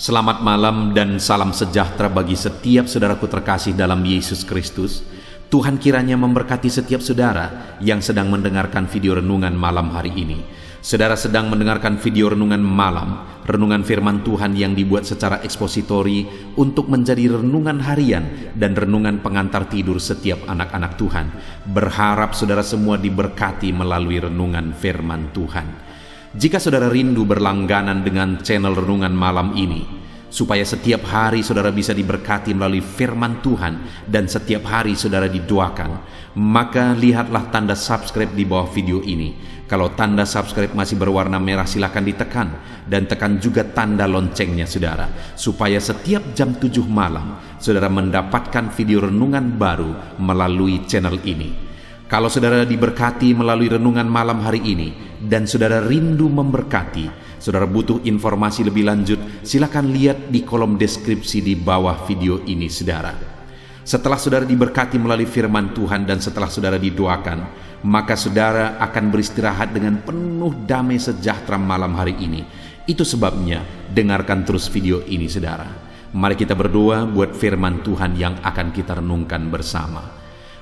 Selamat malam dan salam sejahtera bagi setiap saudaraku terkasih dalam Yesus Kristus. Tuhan kiranya memberkati setiap saudara yang sedang mendengarkan video renungan malam hari ini. Saudara sedang mendengarkan video renungan malam, renungan firman Tuhan yang dibuat secara ekspositori untuk menjadi renungan harian dan renungan pengantar tidur setiap anak-anak Tuhan. Berharap saudara semua diberkati melalui renungan firman Tuhan. Jika saudara rindu berlangganan dengan channel renungan malam ini, supaya setiap hari saudara bisa diberkati melalui firman Tuhan dan setiap hari saudara didoakan, maka lihatlah tanda subscribe di bawah video ini. Kalau tanda subscribe masih berwarna merah, silakan ditekan dan tekan juga tanda loncengnya saudara, supaya setiap jam 7 malam saudara mendapatkan video renungan baru melalui channel ini. Kalau saudara diberkati melalui renungan malam hari ini dan saudara rindu memberkati, saudara butuh informasi lebih lanjut, silakan lihat di kolom deskripsi di bawah video ini saudara. Setelah saudara diberkati melalui firman Tuhan dan setelah saudara didoakan, maka saudara akan beristirahat dengan penuh damai sejahtera malam hari ini. Itu sebabnya dengarkan terus video ini saudara. Mari kita berdoa buat firman Tuhan yang akan kita renungkan bersama.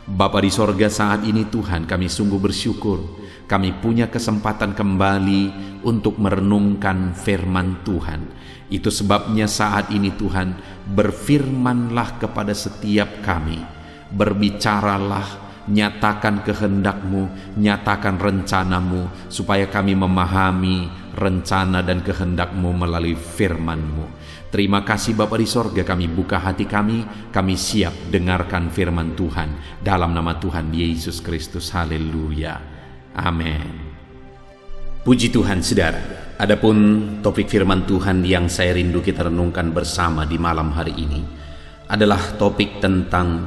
Bapa di sorga, saat ini Tuhan kami sungguh bersyukur kami punya kesempatan kembali untuk merenungkan firman Tuhan. Itu sebabnya saat ini Tuhan, berfirmanlah kepada setiap kami, berbicaralah, nyatakan kehendak-Mu, nyatakan rencanamu, supaya kami memahami rencana dan kehendak-Mu melalui firman-Mu. Terima kasih Bapa di sorga, kami buka hati kami siap dengarkan firman Tuhan. Dalam nama Tuhan Yesus Kristus, haleluya, amin. Puji Tuhan saudara, adapun topik firman Tuhan yang saya rindu kita renungkan bersama di malam hari ini adalah topik tentang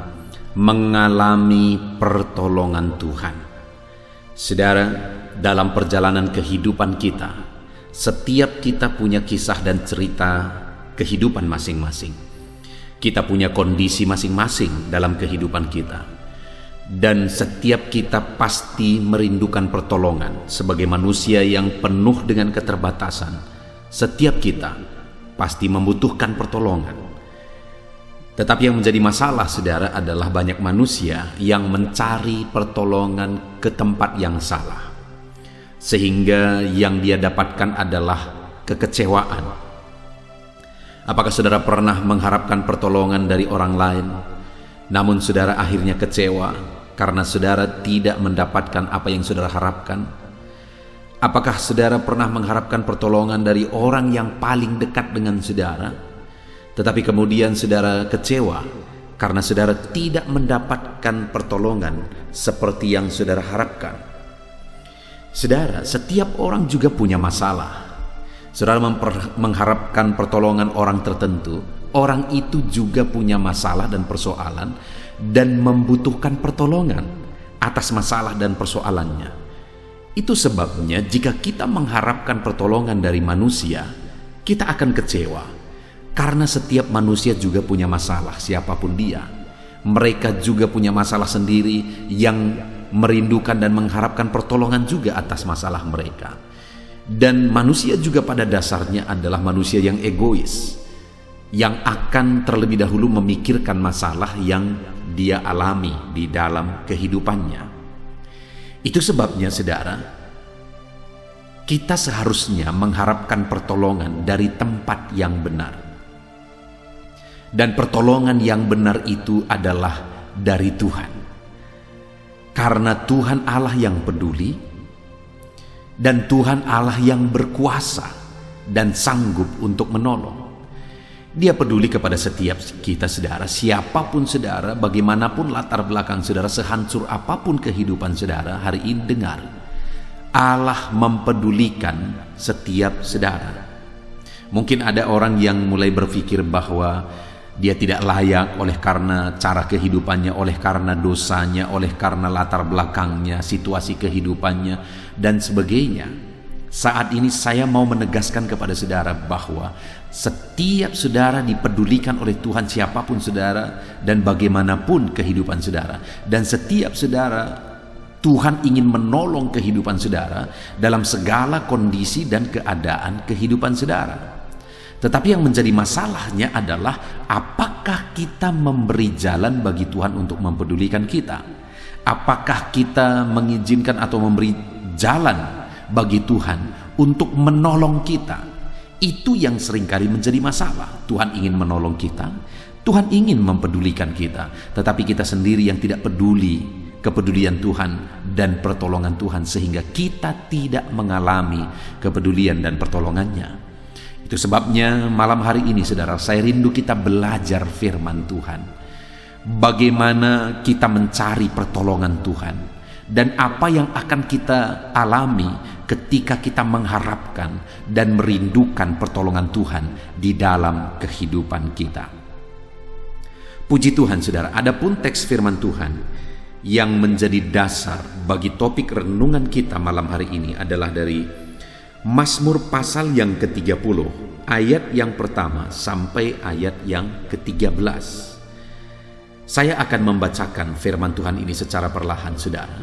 mengalami pertolongan Tuhan. Saudara, dalam perjalanan kehidupan kita, setiap kita punya kisah dan cerita kehidupan masing-masing. Kita punya kondisi masing-masing dalam kehidupan kita. Dan setiap kita pasti merindukan pertolongan. Sebagai manusia yang penuh dengan keterbatasan, setiap kita pasti membutuhkan pertolongan. Tetapi yang menjadi masalah saudara adalah banyak manusia yang mencari pertolongan ke tempat yang salah, sehingga yang dia dapatkan adalah kekecewaan. Apakah saudara pernah mengharapkan pertolongan dari orang lain, namun saudara akhirnya kecewa karena saudara tidak mendapatkan apa yang saudara harapkan? Apakah saudara pernah mengharapkan pertolongan dari orang yang paling dekat dengan saudara, tetapi kemudian saudara kecewa karena saudara tidak mendapatkan pertolongan seperti yang saudara harapkan? Saudara, setiap orang juga punya masalah. Saudara mengharapkan pertolongan orang tertentu, orang itu juga punya masalah dan persoalan dan membutuhkan pertolongan atas masalah dan persoalannya. Itu sebabnya jika kita mengharapkan pertolongan dari manusia, kita akan kecewa. Karena setiap manusia juga punya masalah, siapapun dia. Mereka juga punya masalah sendiri yang merindukan dan mengharapkan pertolongan juga atas masalah mereka. Dan manusia juga pada dasarnya adalah manusia yang egois, yang akan terlebih dahulu memikirkan masalah yang dia alami di dalam kehidupannya. Itu sebabnya saudara, kita seharusnya mengharapkan pertolongan dari tempat yang benar. Dan pertolongan yang benar itu adalah dari Tuhan. Karena Tuhan Allah yang peduli, dan Tuhan Allah yang berkuasa dan sanggup untuk menolong. Dia peduli kepada setiap kita saudara, siapapun saudara, bagaimanapun latar belakang saudara, sehancur apapun kehidupan saudara. Hari ini dengar, Allah mempedulikan setiap saudara. Mungkin ada orang yang mulai berpikir bahwa dia tidak layak oleh karena cara kehidupannya, oleh karena dosanya, oleh karena latar belakangnya, situasi kehidupannya, dan sebagainya. Saat ini saya mau menegaskan kepada saudara bahwa setiap saudara dipedulikan oleh Tuhan, siapapun saudara dan bagaimanapun kehidupan saudara. Dan setiap saudara, Tuhan ingin menolong kehidupan saudara dalam segala kondisi dan keadaan kehidupan saudara. Tetapi yang menjadi masalahnya adalah apakah kita memberi jalan bagi Tuhan untuk mempedulikan kita? Apakah kita mengizinkan atau memberi jalan bagi Tuhan untuk menolong kita? Itu yang seringkali menjadi masalah. Tuhan ingin menolong kita, Tuhan ingin mempedulikan kita, tetapi kita sendiri yang tidak peduli kepedulian Tuhan dan pertolongan Tuhan, sehingga kita tidak mengalami kepedulian dan pertolongannya. Itu sebabnya malam hari ini saudara, saya rindu kita belajar firman Tuhan. Bagaimana kita mencari pertolongan Tuhan, dan apa yang akan kita alami ketika kita mengharapkan dan merindukan pertolongan Tuhan di dalam kehidupan kita. Puji Tuhan saudara, adapun teks firman Tuhan yang menjadi dasar bagi topik renungan kita malam hari ini adalah dari Mazmur pasal yang ke-30, ayat yang pertama sampai ayat yang ke-13. Saya akan membacakan firman Tuhan ini secara perlahan saudara,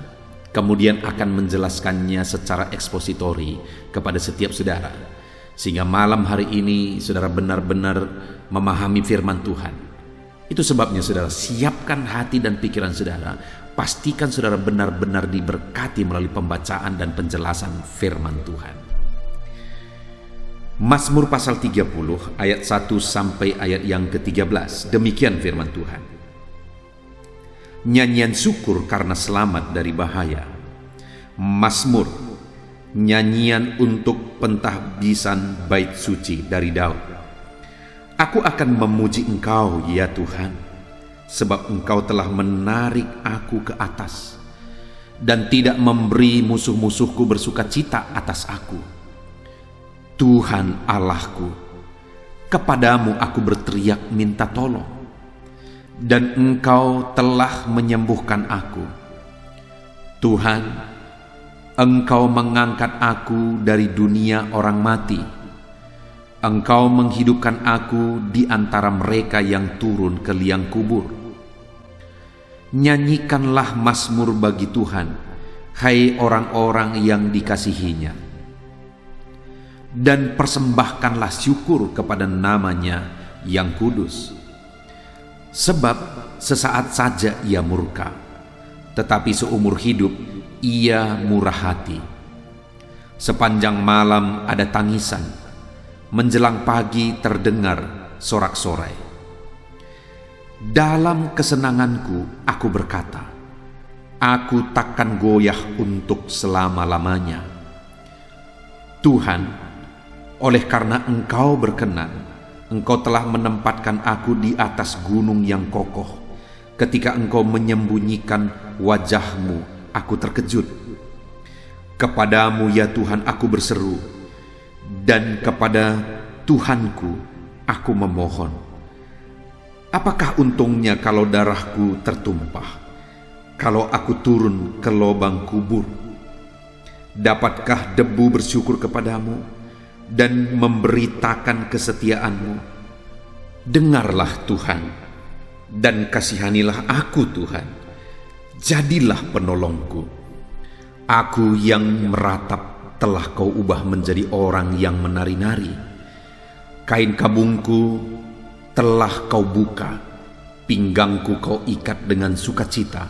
kemudian akan menjelaskannya secara ekspositori kepada setiap saudara, sehingga malam hari ini saudara benar-benar memahami firman Tuhan. Itu sebabnya saudara, siapkan hati dan pikiran saudara, pastikan saudara benar-benar diberkati melalui pembacaan dan penjelasan firman Tuhan. Mazmur pasal 30 ayat 1 sampai ayat yang ke-13. Demikian firman Tuhan. Nyanyian syukur karena selamat dari bahaya. Mazmur, nyanyian untuk pentahbisan bait suci dari Daud. Aku akan memuji Engkau ya Tuhan, sebab Engkau telah menarik aku ke atas dan tidak memberi musuh-musuhku bersukacita atas aku. Tuhan Allahku, kepadamu aku berteriak minta tolong, dan Engkau telah menyembuhkan aku. Tuhan, Engkau mengangkat aku dari dunia orang mati. Engkau menghidupkan aku di antara mereka yang turun ke liang kubur. Nyanyikanlah mazmur bagi Tuhan, hai orang-orang yang dikasihinya, dan persembahkanlah syukur kepada namanya yang kudus. Sebab sesaat saja ia murka, tetapi seumur hidup ia murah hati. Sepanjang malam ada tangisan, menjelang pagi terdengar sorak-sorai. Dalam kesenanganku aku berkata, aku takkan goyah untuk selama-lamanya. Tuhan, oleh karena Engkau berkenan, Engkau telah menempatkan aku di atas gunung yang kokoh. Ketika Engkau menyembunyikan wajah-Mu, aku terkejut. Kepadamu ya Tuhan aku berseru, dan kepada Tuhanku aku memohon. Apakah untungnya kalau darahku tertumpah, kalau aku turun ke lubang kubur? Dapatkah debu bersyukur kepadamu dan memberitakan kesetiaan-Mu? Dengarlah Tuhan, dan kasihanilah aku Tuhan. Jadilah penolongku. Aku yang meratap telah Kau ubah menjadi orang yang menari-nari. Kain kabungku telah Kau buka, pinggangku Kau ikat dengan sukacita,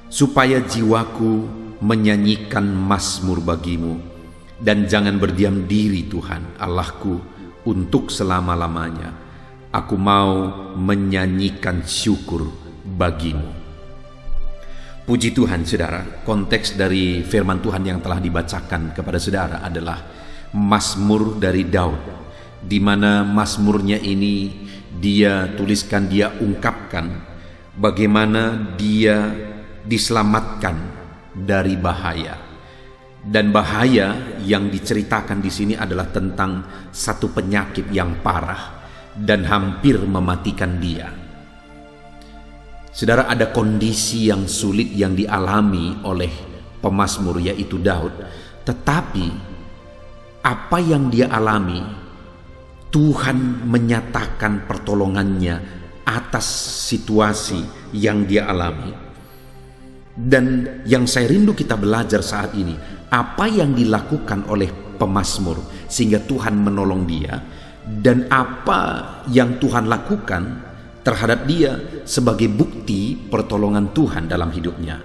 supaya jiwaku menyanyikan mazmur bagi-Mu. Dan jangan berdiam diri Tuhan Allahku untuk selama-lamanya. Aku mau menyanyikan syukur bagi-Mu. Puji Tuhan saudara, konteks dari firman Tuhan yang telah dibacakan kepada saudara adalah Mazmur dari Daud, di mana mazmurnya ini dia tuliskan, dia ungkapkan bagaimana dia diselamatkan dari bahaya. Dan bahaya yang diceritakan di sini adalah tentang satu penyakit yang parah dan hampir mematikan dia. Saudara, ada kondisi yang sulit yang dialami oleh pemazmur yaitu Daud. Tetapi apa yang dia alami, Tuhan menyatakan pertolongannya atas situasi yang dia alami. Dan yang saya rindu kita belajar saat ini, apa yang dilakukan oleh pemazmur sehingga Tuhan menolong dia, dan apa yang Tuhan lakukan terhadap dia sebagai bukti pertolongan Tuhan dalam hidupnya.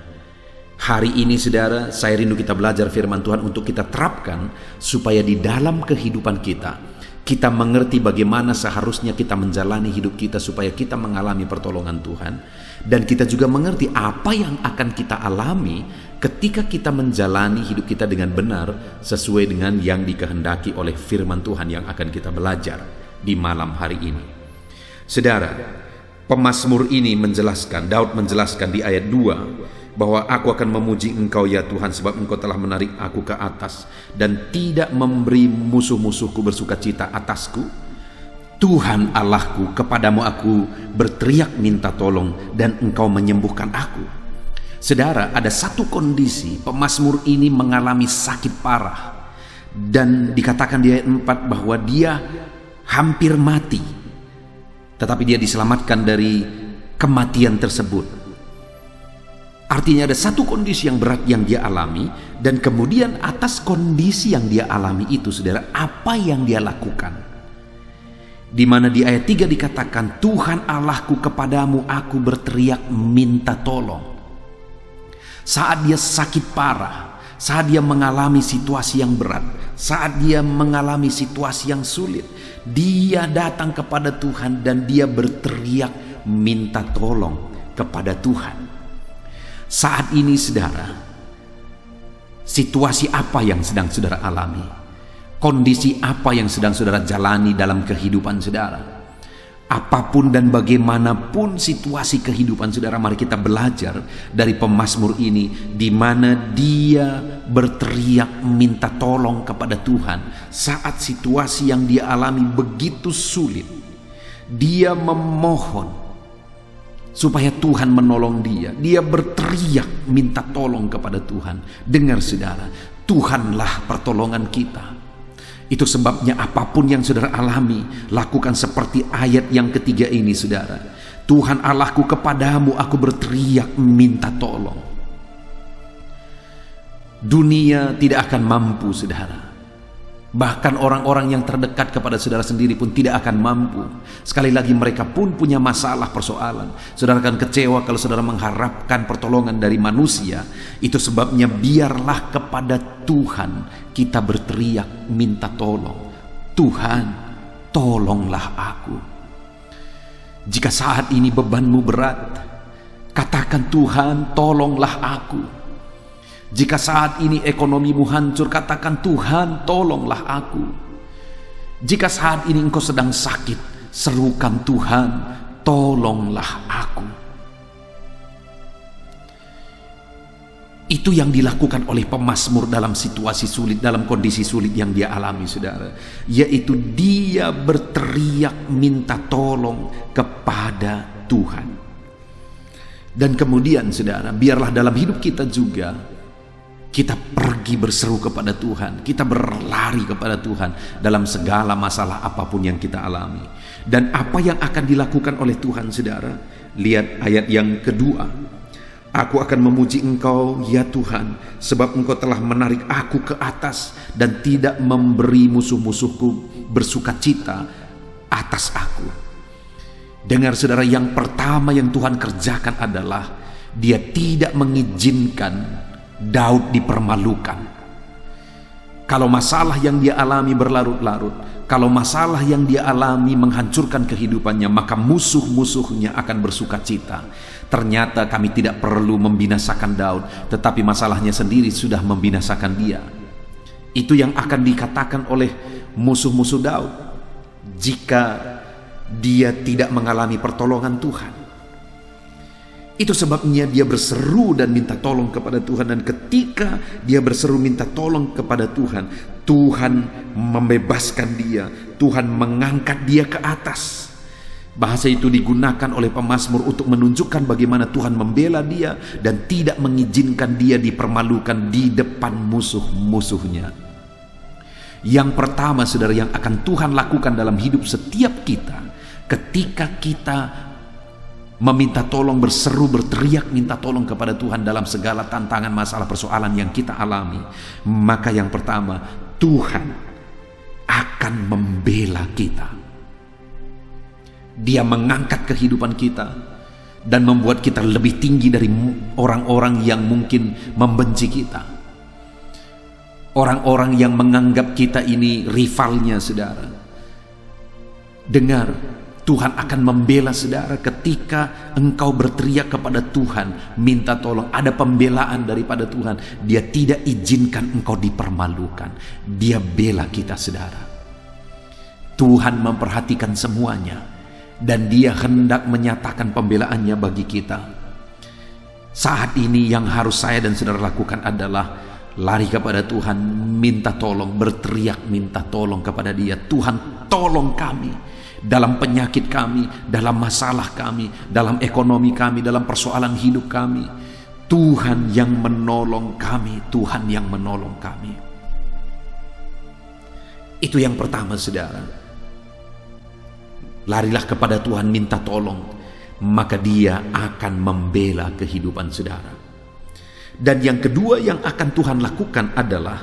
Hari ini saudara, saya rindu kita belajar firman Tuhan untuk kita terapkan supaya di dalam kehidupan kita mengerti bagaimana seharusnya kita menjalani hidup kita supaya kita mengalami pertolongan Tuhan. Dan kita juga mengerti apa yang akan kita alami ketika kita menjalani hidup kita dengan benar sesuai dengan yang dikehendaki oleh firman Tuhan yang akan kita belajar di malam hari ini. Saudara, pemazmur ini menjelaskan, Daud menjelaskan di ayat 2 bahwa aku akan memuji Engkau ya Tuhan sebab Engkau telah menarik aku ke atas dan tidak memberi musuh-musuhku bersukacita atasku. Tuhan Allahku, kepadamu aku berteriak minta tolong dan Engkau menyembuhkan aku. Saudara, ada satu kondisi pemazmur ini mengalami sakit parah dan dikatakan di ayat 4 bahwa dia hampir mati, tetapi dia diselamatkan dari kematian tersebut. Artinya ada satu kondisi yang berat yang dia alami, dan kemudian atas kondisi yang dia alami itu, saudara, apa yang dia lakukan? Di mana di ayat 3 dikatakan, Tuhan Allahku, kepadamu aku berteriak minta tolong. Saat dia sakit parah, saat dia mengalami situasi yang berat, saat dia mengalami situasi yang sulit, dia datang kepada Tuhan dan dia berteriak minta tolong kepada Tuhan. Saat ini saudara, situasi apa yang sedang saudara alami? Kondisi apa yang sedang saudara jalani dalam kehidupan saudara? Apapun dan bagaimanapun situasi kehidupan saudara, mari kita belajar dari pemazmur ini, di mana dia berteriak minta tolong kepada Tuhan saat situasi yang dia alami begitu sulit. Dia memohon supaya Tuhan menolong dia. Dia berteriak minta tolong kepada Tuhan. Dengar saudara, Tuhanlah pertolongan kita. Itu sebabnya apapun yang saudara alami, lakukan seperti ayat yang ketiga ini saudara. Tuhan Allahku, kepadamu aku berteriak minta tolong. Dunia tidak akan mampu saudara. Bahkan orang-orang yang terdekat kepada saudara sendiri pun tidak akan mampu. Sekali lagi mereka pun punya masalah, persoalan. Saudara akan kecewa kalau saudara mengharapkan pertolongan dari manusia. Itu sebabnya biarlah kepada Tuhan kita berteriak minta tolong. Tuhan, tolonglah aku. Jika saat ini bebanmu berat, katakan Tuhan, tolonglah aku. Jika saat ini ekonomimu hancur, katakan Tuhan, tolonglah aku. Jika saat ini engkau sedang sakit, serukan Tuhan, tolonglah aku. Itu yang dilakukan oleh pemazmur dalam situasi sulit, dalam kondisi sulit yang dia alami saudara. Yaitu dia berteriak minta tolong kepada Tuhan. Dan kemudian saudara, biarlah dalam hidup kita juga kita pergi berseru kepada Tuhan, kita berlari kepada Tuhan dalam segala masalah apapun yang kita alami. Dan apa yang akan dilakukan oleh Tuhan saudara? Lihat ayat yang kedua. Aku akan memuji Engkau ya Tuhan, sebab Engkau telah menarik aku ke atas dan tidak memberi musuh-musuhku bersukacita atas aku. Dengar saudara, yang pertama yang Tuhan kerjakan adalah dia tidak mengizinkan Daud dipermalukan. Kalau masalah yang dia alami berlarut-larut, kalau masalah yang dia alami menghancurkan kehidupannya, maka musuh-musuhnya akan bersukacita. Ternyata kami tidak perlu membinasakan Daud, tetapi masalahnya sendiri sudah membinasakan dia. Itu yang akan dikatakan oleh musuh-musuh Daud jika dia tidak mengalami pertolongan Tuhan. Itu sebabnya dia berseru dan minta tolong kepada Tuhan. Dan ketika dia berseru minta tolong kepada Tuhan, Tuhan membebaskan dia, Tuhan mengangkat dia ke atas. Bahasa itu digunakan oleh pemazmur untuk menunjukkan bagaimana Tuhan membela dia dan tidak mengizinkan dia dipermalukan di depan musuh-musuhnya. Yang pertama saudara yang akan Tuhan lakukan dalam hidup setiap kita, ketika kita meminta tolong, berseru, berteriak minta tolong kepada Tuhan dalam segala tantangan, masalah, persoalan yang kita alami, maka yang pertama, Tuhan akan membela kita. Dia mengangkat kehidupan kita dan membuat kita lebih tinggi dari orang-orang yang mungkin membenci kita. Orang-orang yang menganggap kita ini rivalnya, saudara. Dengar, Tuhan akan membela saudara ketika engkau berteriak kepada Tuhan, minta tolong. Ada pembelaan daripada Tuhan. Dia tidak izinkan engkau dipermalukan. Dia bela kita, saudara. Tuhan memperhatikan semuanya, dan Dia hendak menyatakan pembelaannya bagi kita. Saat ini yang harus saya dan saudara lakukan adalah lari kepada Tuhan, minta tolong, berteriak minta tolong kepada Dia. Tuhan, tolong kami dalam penyakit kami, dalam masalah kami, dalam ekonomi kami, dalam persoalan hidup kami. Tuhan yang menolong kami, Tuhan yang menolong kami. Itu yang pertama, saudara. Larilah kepada Tuhan, minta tolong, maka Dia akan membela kehidupan saudara. Dan yang kedua yang akan Tuhan lakukan adalah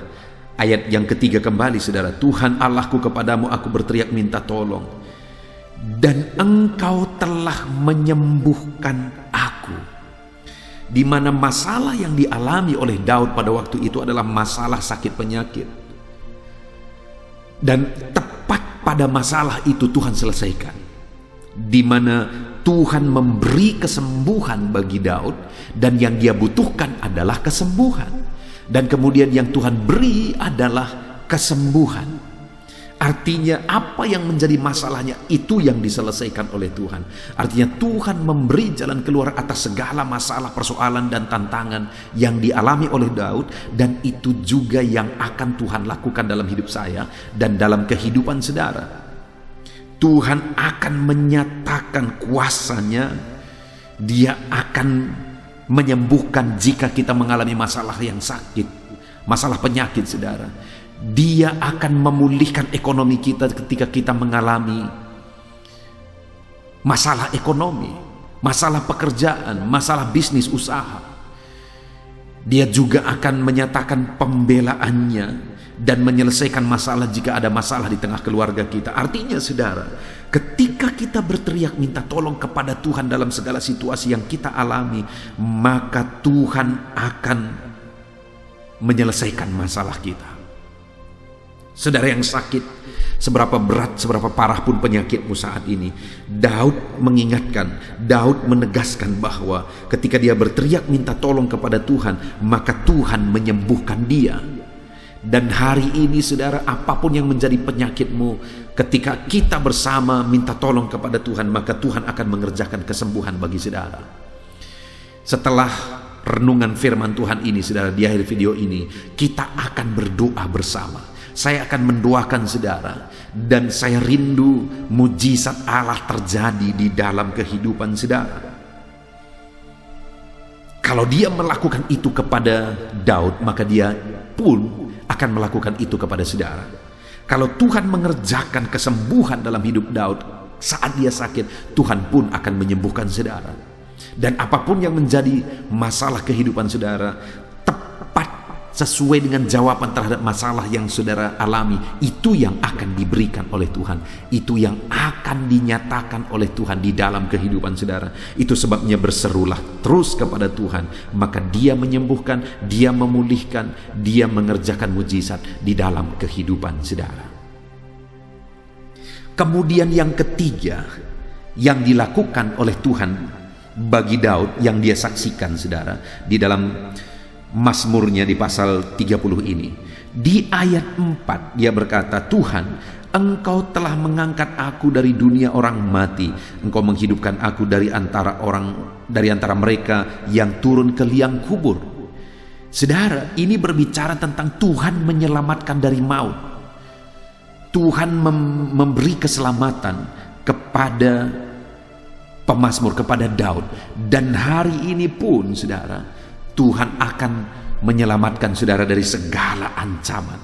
ayat yang ketiga kembali, saudara. Tuhan Allahku, kepadamu aku berteriak minta tolong, dan Engkau telah menyembuhkan aku. Di mana masalah yang dialami oleh Daud pada waktu itu adalah masalah sakit penyakit. Dan tepat pada masalah itu Tuhan selesaikan. Di mana Tuhan memberi kesembuhan bagi Daud, dan yang dia butuhkan adalah kesembuhan. Dan kemudian yang Tuhan beri adalah kesembuhan. Artinya apa yang menjadi masalahnya itu yang diselesaikan oleh Tuhan. Artinya Tuhan memberi jalan keluar atas segala masalah, persoalan dan tantangan yang dialami oleh Daud. Dan itu juga yang akan Tuhan lakukan dalam hidup saya dan dalam kehidupan saudara. Tuhan akan menyatakan kuasanya. Dia akan menyembuhkan jika kita mengalami masalah yang sakit, masalah penyakit, saudara. Dia akan memulihkan ekonomi kita ketika kita mengalami masalah ekonomi, masalah pekerjaan, masalah bisnis usaha. Dia juga akan menyatakan pembelaannya dan menyelesaikan masalah jika ada masalah di tengah keluarga kita. Artinya, saudara, ketika kita berteriak minta tolong kepada Tuhan dalam segala situasi yang kita alami, maka Tuhan akan menyelesaikan masalah kita. Saudara yang sakit, seberapa berat, seberapa parah pun penyakitmu saat ini, Daud mengingatkan, Daud menegaskan bahwa ketika dia berteriak minta tolong kepada Tuhan, maka Tuhan menyembuhkan dia. Dan hari ini, saudara, apapun yang menjadi penyakitmu, ketika kita bersama minta tolong kepada Tuhan, maka Tuhan akan mengerjakan kesembuhan bagi saudara. Setelah renungan firman Tuhan ini, saudara, di akhir video ini kita akan berdoa bersama. Saya akan mendoakan saudara, dan saya rindu mujizat Allah terjadi di dalam kehidupan saudara. Kalau dia melakukan itu kepada Daud, maka dia pun akan melakukan itu kepada saudara. Kalau Tuhan mengerjakan kesembuhan dalam hidup Daud saat dia sakit, Tuhan pun akan menyembuhkan saudara. Dan apapun yang menjadi masalah kehidupan saudara, sesuai dengan jawaban terhadap masalah yang saudara alami, itu yang akan diberikan oleh Tuhan, itu yang akan dinyatakan oleh Tuhan di dalam kehidupan saudara. Itu sebabnya berserulah terus kepada Tuhan, maka Dia menyembuhkan, Dia memulihkan, Dia mengerjakan mujizat di dalam kehidupan saudara. Kemudian yang ketiga yang dilakukan oleh Tuhan bagi Daud, yang dia saksikan saudara di dalam Mazmurnya di pasal 30 ini. Di ayat 4 dia berkata, Tuhan, Engkau telah mengangkat aku dari dunia orang mati. Engkau menghidupkan aku dari antara mereka yang turun ke liang kubur. Saudara, ini berbicara tentang Tuhan menyelamatkan dari maut. Tuhan memberi keselamatan kepada pemazmur, kepada Daud. Dan hari ini pun, saudara, Tuhan akan menyelamatkan saudara dari segala ancaman.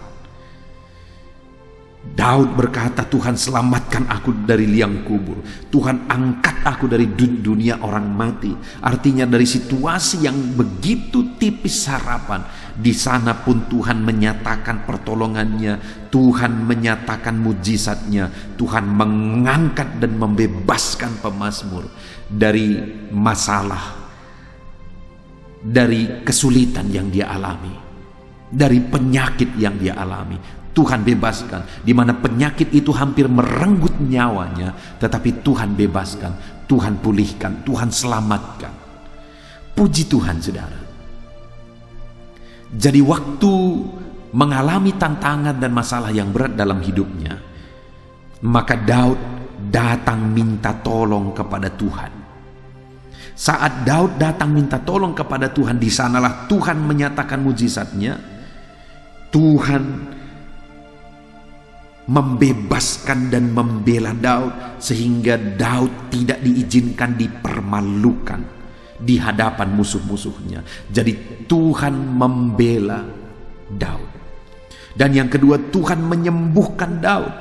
Daud berkata, Tuhan selamatkan aku dari liang kubur. Tuhan angkat aku dari dunia orang mati. Artinya dari situasi yang begitu tipis harapan, di sana pun Tuhan menyatakan pertolongannya. Tuhan menyatakan mujizatnya. Tuhan mengangkat dan membebaskan pemazmur dari masalah, dari kesulitan yang dia alami, dari penyakit yang dia alami. Tuhan bebaskan, di mana penyakit itu hampir merenggut nyawanya, tetapi Tuhan bebaskan, Tuhan pulihkan, Tuhan selamatkan. Puji Tuhan, saudara. Jadi waktu mengalami tantangan dan masalah yang berat dalam hidupnya, maka Daud datang minta tolong kepada Tuhan. Saat Daud datang minta tolong kepada Tuhan, di sanalah Tuhan menyatakan mujizatnya. Tuhan membebaskan dan membela Daud, sehingga Daud tidak diizinkan dipermalukan di hadapan musuh-musuhnya. Jadi Tuhan membela Daud. Dan yang kedua, Tuhan menyembuhkan Daud,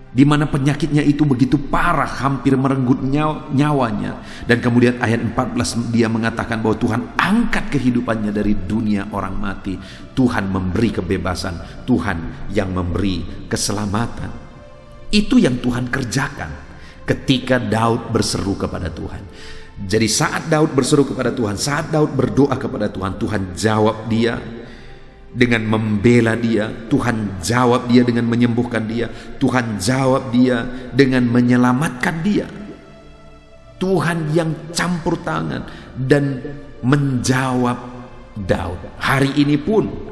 di mana penyakitnya itu begitu parah, hampir merenggut nyawanya. Dan kemudian ayat 14 dia mengatakan bahwa Tuhan angkat kehidupannya dari dunia orang mati. Tuhan memberi kebebasan, Tuhan yang memberi keselamatan. Itu yang Tuhan kerjakan ketika Daud berseru kepada Tuhan. Jadi saat Daud berseru kepada Tuhan, saat Daud berdoa kepada Tuhan, Tuhan jawab dia dengan membela dia. Tuhan jawab dia dengan menyembuhkan dia. Tuhan jawab dia dengan menyelamatkan dia. Tuhan yang campur tangan dan menjawab Daud. Hari ini pun,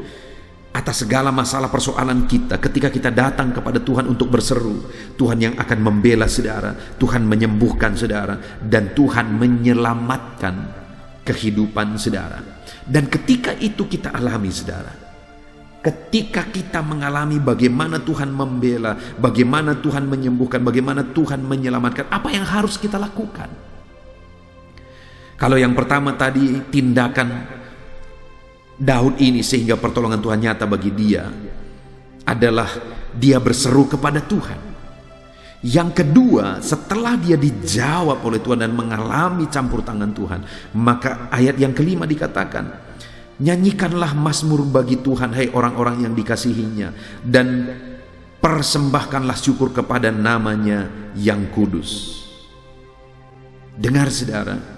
atas segala masalah persoalan kita, ketika kita datang kepada Tuhan untuk berseru, Tuhan yang akan membela saudara, Tuhan menyembuhkan saudara, dan Tuhan menyelamatkan kehidupan saudara. Dan ketika itu kita alami, saudara, ketika kita mengalami bagaimana Tuhan membela, bagaimana Tuhan menyembuhkan, bagaimana Tuhan menyelamatkan, apa yang harus kita lakukan? Kalau yang pertama tadi, tindakan Daud ini sehingga pertolongan Tuhan nyata bagi dia adalah dia berseru kepada Tuhan. Yang kedua, setelah dia dijawab oleh Tuhan dan mengalami campur tangan Tuhan, maka ayat yang kelima dikatakan, nyanyikanlah mazmur bagi Tuhan, hai orang-orang yang dikasihinya, dan persembahkanlah syukur kepada namanya yang kudus. Dengar saudara,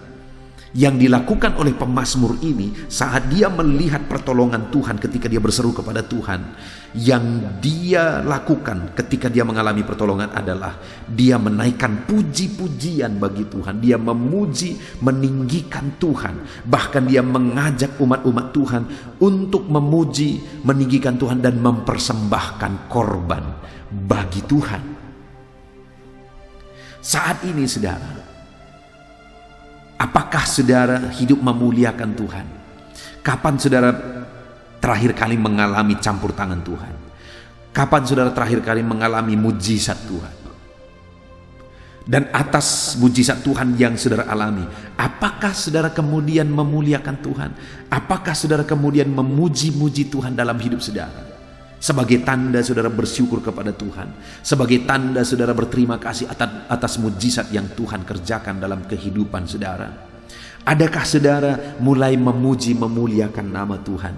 yang dilakukan oleh pemazmur ini saat dia melihat pertolongan Tuhan ketika dia berseru kepada Tuhan, yang dia lakukan ketika dia mengalami pertolongan adalah dia menaikkan puji-pujian bagi Tuhan. Dia memuji, meninggikan Tuhan. Bahkan dia mengajak umat-umat Tuhan untuk memuji, meninggikan Tuhan, dan mempersembahkan korban bagi Tuhan. Saat ini saudara, apakah saudara hidup memuliakan Tuhan? Kapan saudara terakhir kali mengalami campur tangan Tuhan? Kapan saudara terakhir kali mengalami mujizat Tuhan? Dan atas mujizat Tuhan yang saudara alami, apakah saudara kemudian memuliakan Tuhan? Apakah saudara kemudian memuji-muji Tuhan dalam hidup saudara? Sebagai tanda saudara bersyukur kepada Tuhan, sebagai tanda saudara berterima kasih atas mujizat yang Tuhan kerjakan dalam kehidupan saudara. Adakah saudara mulai memuji, memuliakan nama Tuhan?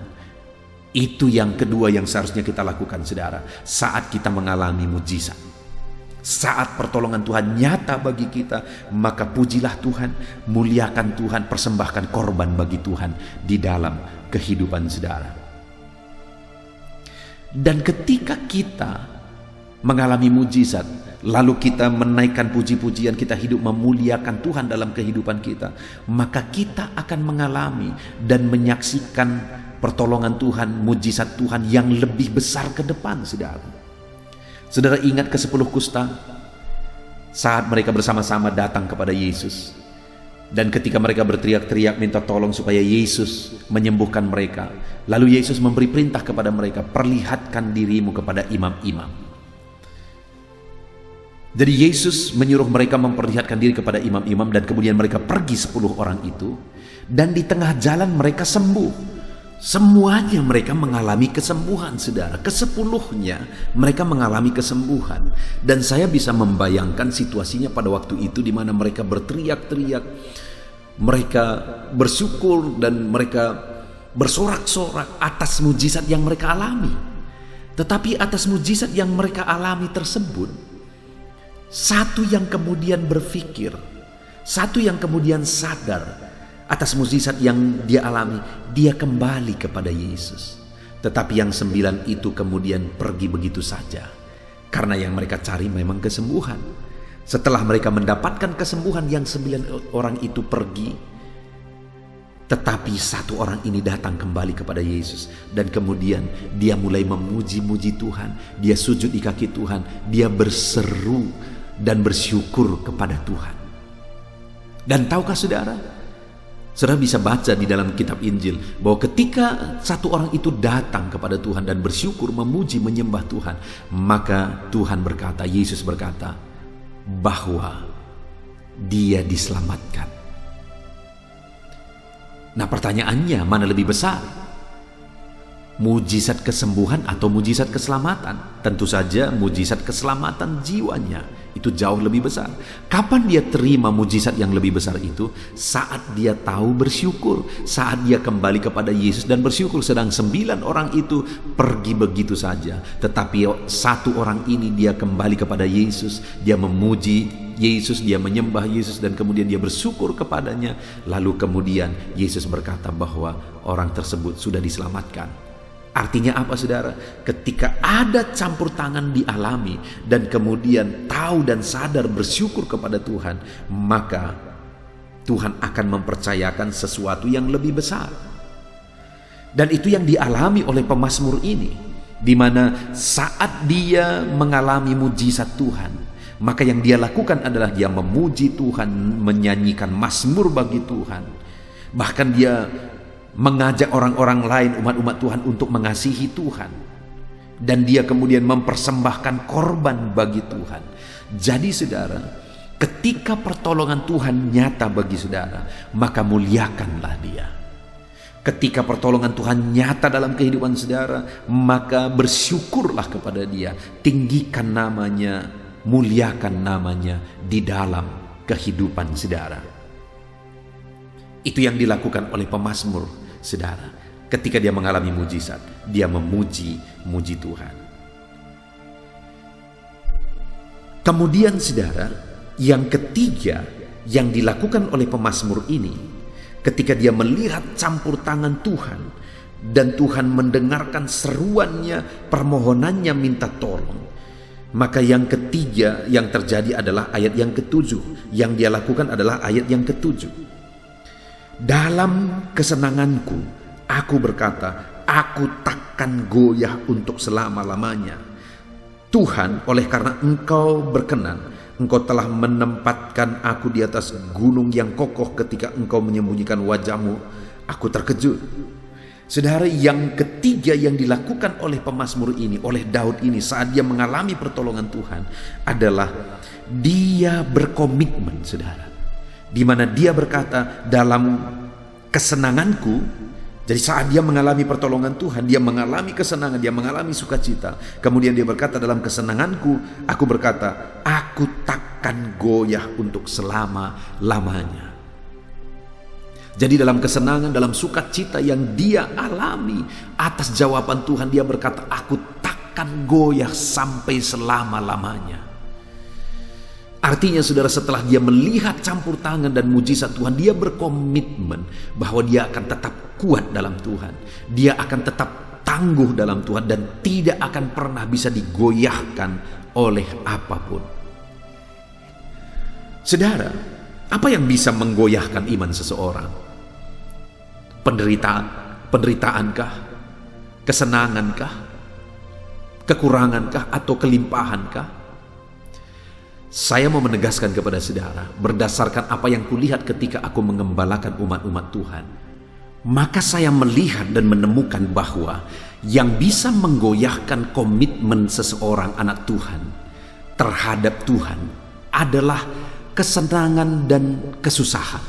Itu yang kedua yang seharusnya kita lakukan saudara, saat kita mengalami mujizat. Saat pertolongan Tuhan nyata bagi kita, maka pujilah Tuhan, muliakan Tuhan, persembahkan korban bagi Tuhan di dalam kehidupan saudara. Dan ketika kita mengalami mujizat, lalu kita menaikkan puji-pujian, kita hidup memuliakan Tuhan dalam kehidupan kita, maka kita akan mengalami dan menyaksikan pertolongan Tuhan, mujizat Tuhan yang lebih besar ke depan, saudara. Saudara ingat ke-10 kusta saat mereka bersama-sama datang kepada Yesus, dan ketika mereka berteriak-teriak minta tolong supaya Yesus menyembuhkan mereka, lalu Yesus memberi perintah kepada mereka, perlihatkan dirimu kepada imam-imam. Jadi Yesus menyuruh mereka memperlihatkan diri kepada imam-imam, dan kemudian mereka pergi 10 orang itu, dan di tengah jalan mereka sembuh. Semuanya mereka mengalami kesembuhan, saudara. Kesepuluhnya mereka mengalami kesembuhan. Dan saya bisa membayangkan situasinya pada waktu itu di mana mereka berteriak-teriak, mereka bersyukur dan mereka bersorak-sorak atas mujizat yang mereka alami. Tetapi atas mujizat yang mereka alami tersebut, satu yang kemudian berpikir, satu yang kemudian sadar atas mukjizat yang dia alami, dia kembali kepada Yesus. Tetapi yang 9 itu kemudian pergi begitu saja, karena yang mereka cari memang kesembuhan. Setelah mereka mendapatkan kesembuhan, yang 9 orang itu pergi, tetapi 1 orang ini datang kembali kepada Yesus. Dan kemudian dia mulai memuji-muji Tuhan, dia sujud di kaki Tuhan, dia berseru dan bersyukur kepada Tuhan. Dan tahukah saudara, saudara bisa baca di dalam kitab Injil bahwa ketika 1 orang itu datang kepada Tuhan dan bersyukur, memuji, menyembah Tuhan, maka Tuhan berkata, Yesus berkata bahwa dia diselamatkan. Nah, pertanyaannya, mana lebih besar? Mujizat kesembuhan atau mujizat keselamatan? Tentu saja mujizat keselamatan jiwanya itu jauh lebih besar. Kapan dia terima mujizat yang lebih besar itu? Saat dia tahu bersyukur, saat dia kembali kepada Yesus dan bersyukur. Sedang 9 orang itu pergi begitu saja, tetapi 1 orang ini dia kembali kepada Yesus, dia memuji Yesus, dia menyembah Yesus, dan kemudian dia bersyukur kepadanya. Lalu kemudian Yesus berkata bahwa orang tersebut sudah diselamatkan. Artinya apa, saudara? Ketika ada campur tangan dialami dan kemudian tahu dan sadar bersyukur kepada Tuhan, maka Tuhan akan mempercayakan sesuatu yang lebih besar. Dan itu yang dialami oleh pemazmur ini, di mana saat dia mengalami mujizat Tuhan, maka yang dia lakukan adalah dia memuji Tuhan, menyanyikan mazmur bagi Tuhan. Bahkan dia mengajak orang-orang lain, umat-umat Tuhan, untuk mengasihi Tuhan. Dan dia kemudian mempersembahkan korban bagi Tuhan. Jadi saudara, ketika pertolongan Tuhan nyata bagi saudara, maka muliakanlah dia. Ketika pertolongan Tuhan nyata dalam kehidupan saudara, maka bersyukurlah kepada dia, tinggikan namanya, muliakan namanya di dalam kehidupan saudara. Itu yang dilakukan oleh pemazmur, saudara. Ketika dia mengalami mujizat, dia memuji Tuhan. Kemudian saudara, yang ketiga yang dilakukan oleh pemazmur ini, ketika dia melihat campur tangan Tuhan dan Tuhan mendengarkan seruannya, permohonannya minta tolong, maka yang ketiga yang terjadi adalah ayat yang ke-7. Yang dia lakukan adalah ayat yang ke-7. Dalam kesenanganku, aku berkata, aku takkan goyah untuk selama-lamanya. Tuhan, oleh karena Engkau berkenan, Engkau telah menempatkan aku di atas gunung yang kokoh. Ketika Engkau menyembunyikan wajah-Mu, aku terkejut. Saudara, yang ketiga yang dilakukan oleh pemazmur ini, oleh Daud ini, saat dia mengalami pertolongan Tuhan, adalah dia berkomitmen, saudara. Di mana dia berkata, dalam kesenanganku. Jadi saat dia mengalami pertolongan Tuhan, dia mengalami kesenangan, dia mengalami sukacita. Kemudian dia berkata, dalam kesenanganku, aku berkata, aku takkan goyah untuk selama-lamanya. Jadi dalam kesenangan, dalam sukacita yang dia alami atas jawaban Tuhan, dia berkata, aku takkan goyah sampai selama-lamanya. Artinya saudara, setelah dia melihat campur tangan dan mujizat Tuhan, dia berkomitmen bahwa dia akan tetap kuat dalam Tuhan. Dia akan tetap tangguh dalam Tuhan dan tidak akan pernah bisa digoyahkan oleh apapun. Saudara, apa yang bisa menggoyahkan iman seseorang? Penderitaankah? Kesenangankah? Kekurangankah atau kelimpahankah? Saya mau menegaskan kepada saudara, berdasarkan apa yang kulihat ketika aku mengembalakan umat-umat Tuhan, maka saya melihat dan menemukan bahwa yang bisa menggoyahkan komitmen seseorang anak Tuhan terhadap Tuhan adalah kesenangan dan kesusahan.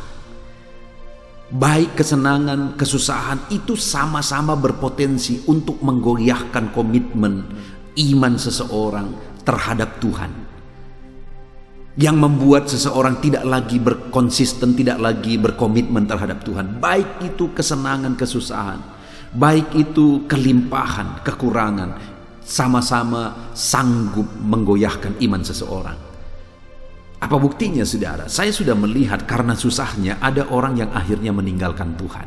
baik kesenangan, kesusahan itu sama-sama berpotensi untuk menggoyahkan komitmen iman seseorang terhadap Tuhan, yang membuat seseorang tidak lagi berkonsisten, tidak lagi berkomitmen terhadap Tuhan. Baik itu kesenangan, kesusahan, baik itu kelimpahan, kekurangan, sama-sama sanggup menggoyahkan iman seseorang. Apa buktinya, saudara? Saya sudah melihat karena susahnya ada orang yang akhirnya meninggalkan Tuhan.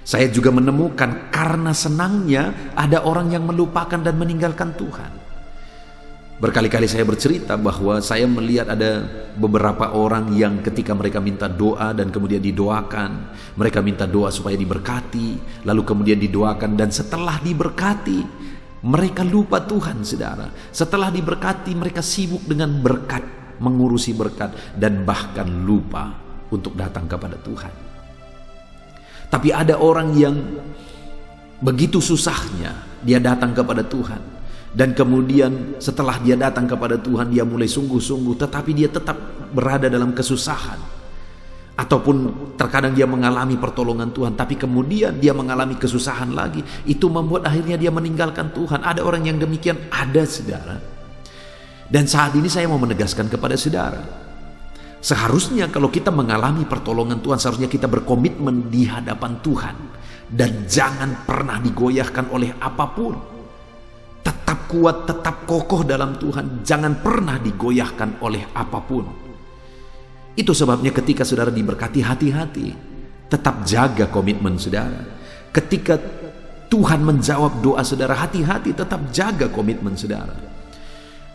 Saya juga menemukan karena senangnya ada orang yang melupakan dan meninggalkan Tuhan. Berkali-kali saya bercerita bahwa saya melihat ada beberapa orang yang ketika mereka minta doa dan kemudian didoakan, mereka minta doa supaya diberkati, lalu kemudian didoakan, dan setelah diberkati mereka lupa Tuhan, saudara. Setelah diberkati mereka sibuk dengan berkat, mengurusi berkat, dan bahkan lupa untuk datang kepada Tuhan. Tapi ada orang yang begitu susahnya dia datang kepada Tuhan, dan kemudian setelah dia datang kepada Tuhan dia mulai sungguh-sungguh, tetapi dia tetap berada dalam kesusahan, ataupun terkadang dia mengalami pertolongan Tuhan tapi kemudian dia mengalami kesusahan lagi. Itu membuat akhirnya dia meninggalkan Tuhan. Ada orang yang demikian, ada, saudara. Dan saat ini saya mau menegaskan kepada saudara, seharusnya kalau kita mengalami pertolongan Tuhan, seharusnya kita berkomitmen di hadapan Tuhan dan jangan pernah digoyahkan oleh apapun. Tetap kuat, tetap kokoh dalam Tuhan, jangan pernah digoyahkan oleh apapun. Itu sebabnya ketika saudara diberkati, hati-hati, tetap jaga komitmen saudara. Ketika Tuhan menjawab doa saudara, hati-hati, tetap jaga komitmen saudara.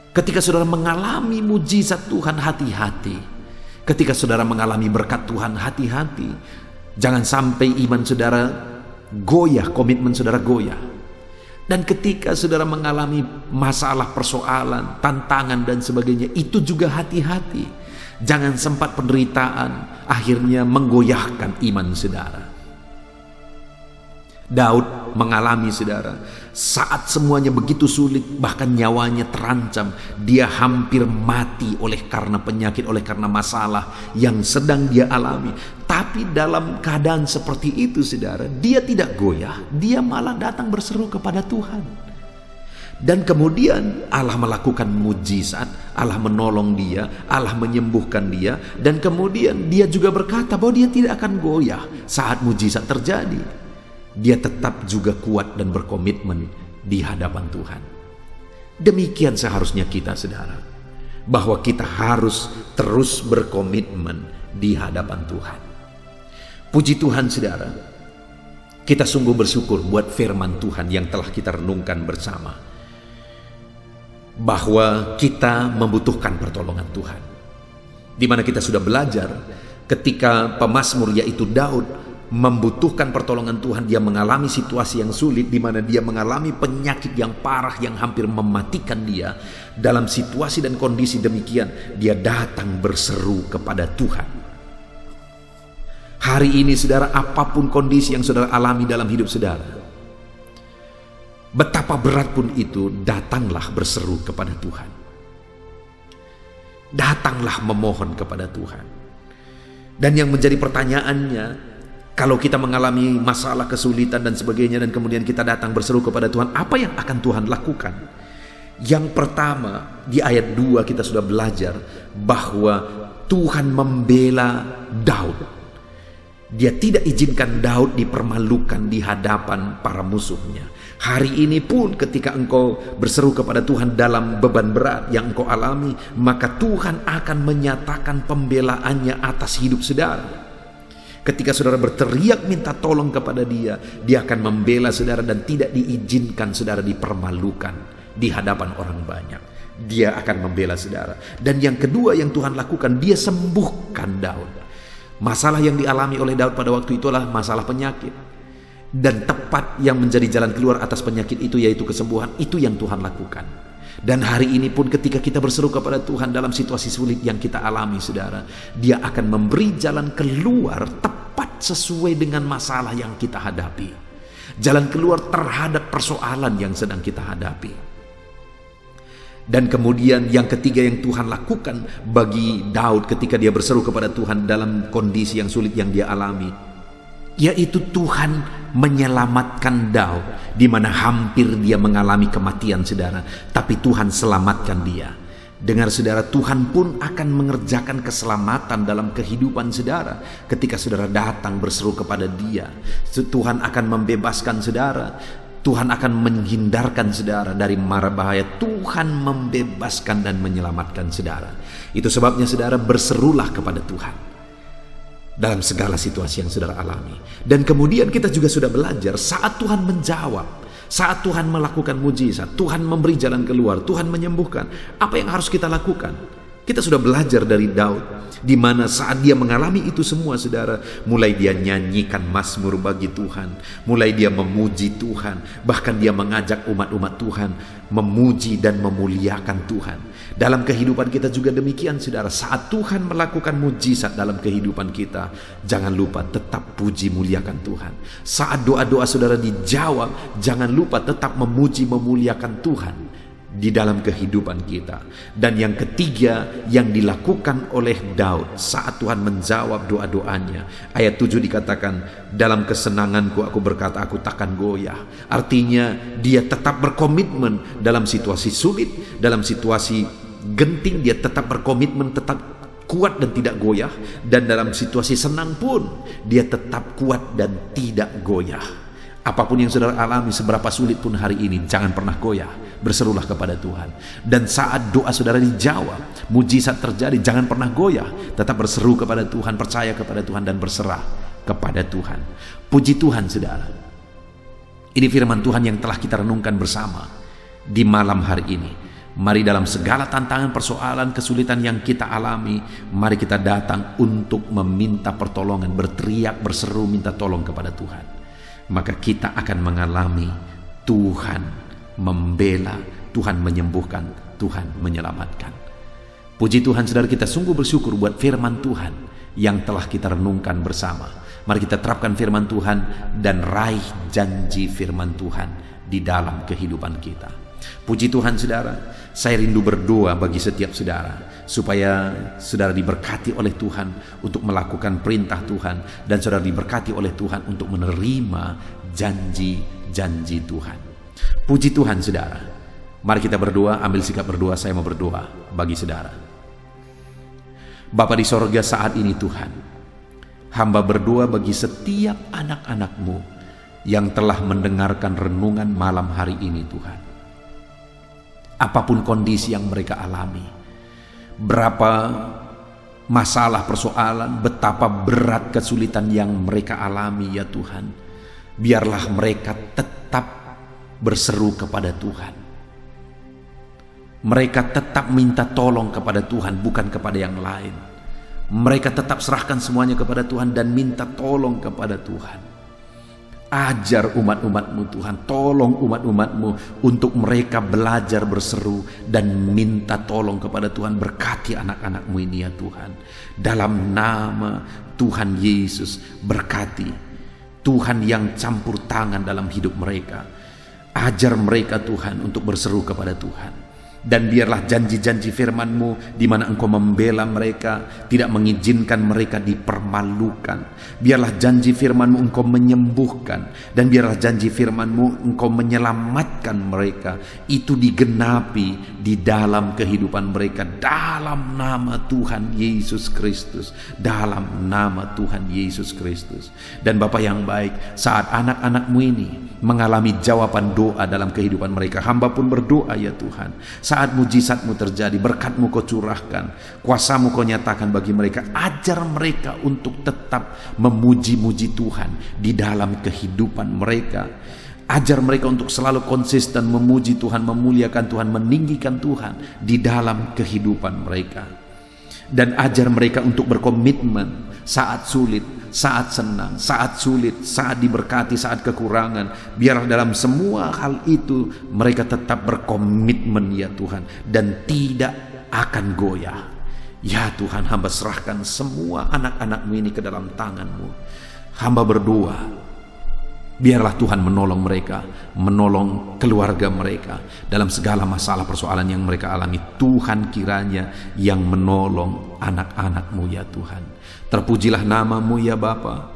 Ketika saudara mengalami mujizat Tuhan, hati-hati. Ketika saudara mengalami berkat Tuhan, hati-hati. Jangan sampai iman saudara goyah, komitmen saudara goyah. Dan ketika saudara mengalami masalah, persoalan, tantangan dan sebagainya, itu juga hati-hati. Jangan sempat penderitaan akhirnya menggoyahkan iman saudara. Daud mengalami, saudara, saat semuanya begitu sulit, bahkan nyawanya terancam, dia hampir mati oleh karena penyakit, oleh karena masalah yang sedang dia alami. Tapi dalam keadaan seperti itu, saudara, dia tidak goyah, dia malah datang berseru kepada Tuhan. Dan kemudian Allah melakukan mujizat, Allah menolong dia, Allah menyembuhkan dia, dan kemudian dia juga berkata bahwa dia tidak akan goyah saat mujizat terjadi. Dia tetap juga kuat dan berkomitmen di hadapan Tuhan. Demikian seharusnya kita, saudara, bahwa kita harus terus berkomitmen di hadapan Tuhan. Puji Tuhan, saudara, kita sungguh bersyukur buat firman Tuhan yang telah kita renungkan bersama, bahwa kita membutuhkan pertolongan Tuhan. Di mana kita sudah belajar ketika pemazmur yaitu Daud membutuhkan pertolongan Tuhan. Dia mengalami situasi yang sulit, di mana dia mengalami penyakit yang parah yang hampir mematikan dia. Dalam situasi dan kondisi demikian, dia datang berseru kepada Tuhan. Hari ini, saudara, apapun kondisi yang saudara alami dalam hidup saudara, betapa berat pun itu, datanglah berseru kepada Tuhan. Datanglah memohon kepada Tuhan. Dan yang menjadi pertanyaannya, kalau kita mengalami masalah, kesulitan dan sebagainya, dan kemudian kita datang berseru kepada Tuhan, apa yang akan Tuhan lakukan? Yang pertama, di ayat 2 kita sudah belajar bahwa Tuhan membela Daud. Dia tidak izinkan Daud dipermalukan di hadapan para musuhnya. Hari ini pun ketika engkau berseru kepada Tuhan dalam beban berat yang engkau alami, maka Tuhan akan menyatakan pembelaannya atas hidup saudara. Ketika saudara berteriak minta tolong kepada dia, dia akan membela saudara dan tidak diizinkan saudara dipermalukan di hadapan orang banyak. Dia akan membela saudara. Dan yang kedua yang Tuhan lakukan, dia sembuhkan Daud. Masalah yang dialami oleh Daud pada waktu itulah masalah penyakit. Dan tepat yang menjadi jalan keluar atas penyakit itu yaitu kesembuhan. Itu yang Tuhan lakukan. Dan hari ini pun ketika kita berseru kepada Tuhan dalam situasi sulit yang kita alami, saudara, dia akan memberi jalan keluar tepat sesuai dengan masalah yang kita hadapi. Jalan keluar terhadap persoalan yang sedang kita hadapi. Dan kemudian yang ketiga yang Tuhan lakukan bagi Daud ketika dia berseru kepada Tuhan dalam kondisi yang sulit yang dia alami, yaitu Tuhan menyelamatkan Daud di mana hampir dia mengalami kematian, saudara, tapi Tuhan selamatkan dia. Dengar saudara, Tuhan pun akan mengerjakan keselamatan dalam kehidupan saudara ketika saudara datang berseru kepada Dia. Tuhan akan membebaskan saudara. Tuhan akan menghindarkan saudara dari mara bahaya. Tuhan membebaskan dan menyelamatkan saudara. Itu sebabnya saudara berserulah kepada Tuhan dalam segala situasi yang saudara alami. Dan kemudian kita juga sudah belajar saat Tuhan menjawab, saat Tuhan melakukan mujizat, Tuhan memberi jalan keluar, Tuhan menyembuhkan, apa yang harus kita lakukan? Kita sudah belajar dari Daud, di mana saat dia mengalami itu semua, saudara, mulai dia nyanyikan mazmur bagi Tuhan, mulai dia memuji Tuhan, bahkan dia mengajak umat-umat Tuhan memuji dan memuliakan Tuhan. Dalam kehidupan kita juga demikian, saudara. Saat Tuhan melakukan mujizat dalam kehidupan kita, jangan lupa tetap puji muliakan Tuhan. Saat doa-doa saudara dijawab, jangan lupa tetap memuji memuliakan Tuhan di dalam kehidupan kita. Dan yang ketiga yang dilakukan oleh Daud saat Tuhan menjawab doa-doanya, ayat 7 dikatakan, dalam kesenanganku aku berkata aku takkan goyah. Artinya dia tetap berkomitmen dalam situasi sulit, dalam situasi genting, dia tetap berkomitmen, tetap kuat dan tidak goyah. Dan dalam situasi senang pun dia tetap kuat dan tidak goyah. Apapun yang saudara alami, seberapa sulit pun hari ini, jangan pernah goyah. Berserulah kepada Tuhan. Dan saat doa saudara dijawab, mujizat terjadi, jangan pernah goyah. Tetap berseru kepada Tuhan, percaya kepada Tuhan, dan berserah kepada Tuhan. Puji Tuhan, saudara. Ini firman Tuhan yang telah kita renungkan bersama di malam hari ini. Mari dalam segala tantangan, persoalan, kesulitan yang kita alami, mari kita datang untuk meminta pertolongan, berteriak, berseru, minta tolong kepada Tuhan. Maka kita akan mengalami Tuhan membela, Tuhan menyembuhkan, Tuhan menyelamatkan. Puji Tuhan, saudara, kita sungguh bersyukur buat firman Tuhan yang telah kita renungkan bersama. Mari kita terapkan firman Tuhan dan raih janji firman Tuhan di dalam kehidupan kita. Puji Tuhan, saudara, saya rindu berdoa bagi setiap saudara supaya saudara diberkati oleh Tuhan untuk melakukan perintah Tuhan, dan saudara diberkati oleh Tuhan untuk menerima janji-janji Tuhan. Puji Tuhan, saudara. Mari kita berdoa, ambil sikap berdoa. Saya mau berdoa bagi saudara. Bapa di sorga, saat ini Tuhan, hamba berdoa bagi setiap anak-anak-Mu yang telah mendengarkan renungan malam hari ini, Tuhan. Apapun kondisi yang mereka alami, berapa masalah, persoalan, betapa berat kesulitan yang mereka alami, ya Tuhan, biarlah mereka tetap berseru kepada Tuhan. Mereka tetap minta tolong kepada Tuhan, bukan kepada yang lain. Mereka tetap serahkan semuanya kepada Tuhan dan minta tolong kepada Tuhan. Ajar umat-umat-Mu, Tuhan. Tolong umat-umat-Mu untuk mereka belajar berseru dan minta tolong kepada Tuhan. Berkati anak-anak-Mu ini, ya Tuhan. Dalam nama Tuhan Yesus, berkati Tuhan yang campur tangan dalam hidup mereka. Ajar mereka, Tuhan, untuk berseru kepada Tuhan. Dan biarlah janji-janji firman-Mu di mana Engkau membela mereka, tidak mengizinkan mereka dipermalukan. Biarlah janji firman-Mu Engkau menyembuhkan, dan biarlah janji firman-Mu Engkau menyelamatkan mereka. Itu digenapi di dalam kehidupan mereka, dalam nama Tuhan Yesus Kristus. Dalam nama Tuhan Yesus Kristus. Dan Bapa yang baik, saat anak-anak-Mu ini mengalami jawaban doa dalam kehidupan mereka, hamba pun berdoa, ya Tuhan, saat mujizat-Mu terjadi, berkat-Mu Kau curahkan, kuasa-Mu Kau nyatakan bagi mereka. Ajar mereka untuk tetap memuji-muji Tuhan di dalam kehidupan mereka. Ajar mereka untuk selalu konsisten memuji Tuhan, memuliakan Tuhan, meninggikan Tuhan di dalam kehidupan mereka. Dan ajar mereka untuk berkomitmen saat sulit, saat senang, saat sulit, saat diberkati, saat kekurangan. Biarlah dalam semua hal itu mereka tetap berkomitmen, ya Tuhan, dan tidak akan goyah. Ya Tuhan, hamba serahkan semua anak-anak-Mu ini ke dalam tangan-Mu. Hamba berdoa Biarlah Tuhan menolong mereka, menolong keluarga mereka dalam segala masalah persoalan yang mereka alami. Tuhan kiranya yang menolong anak-anak-Mu ya Tuhan. Terpujilah nama-Mu ya Bapa.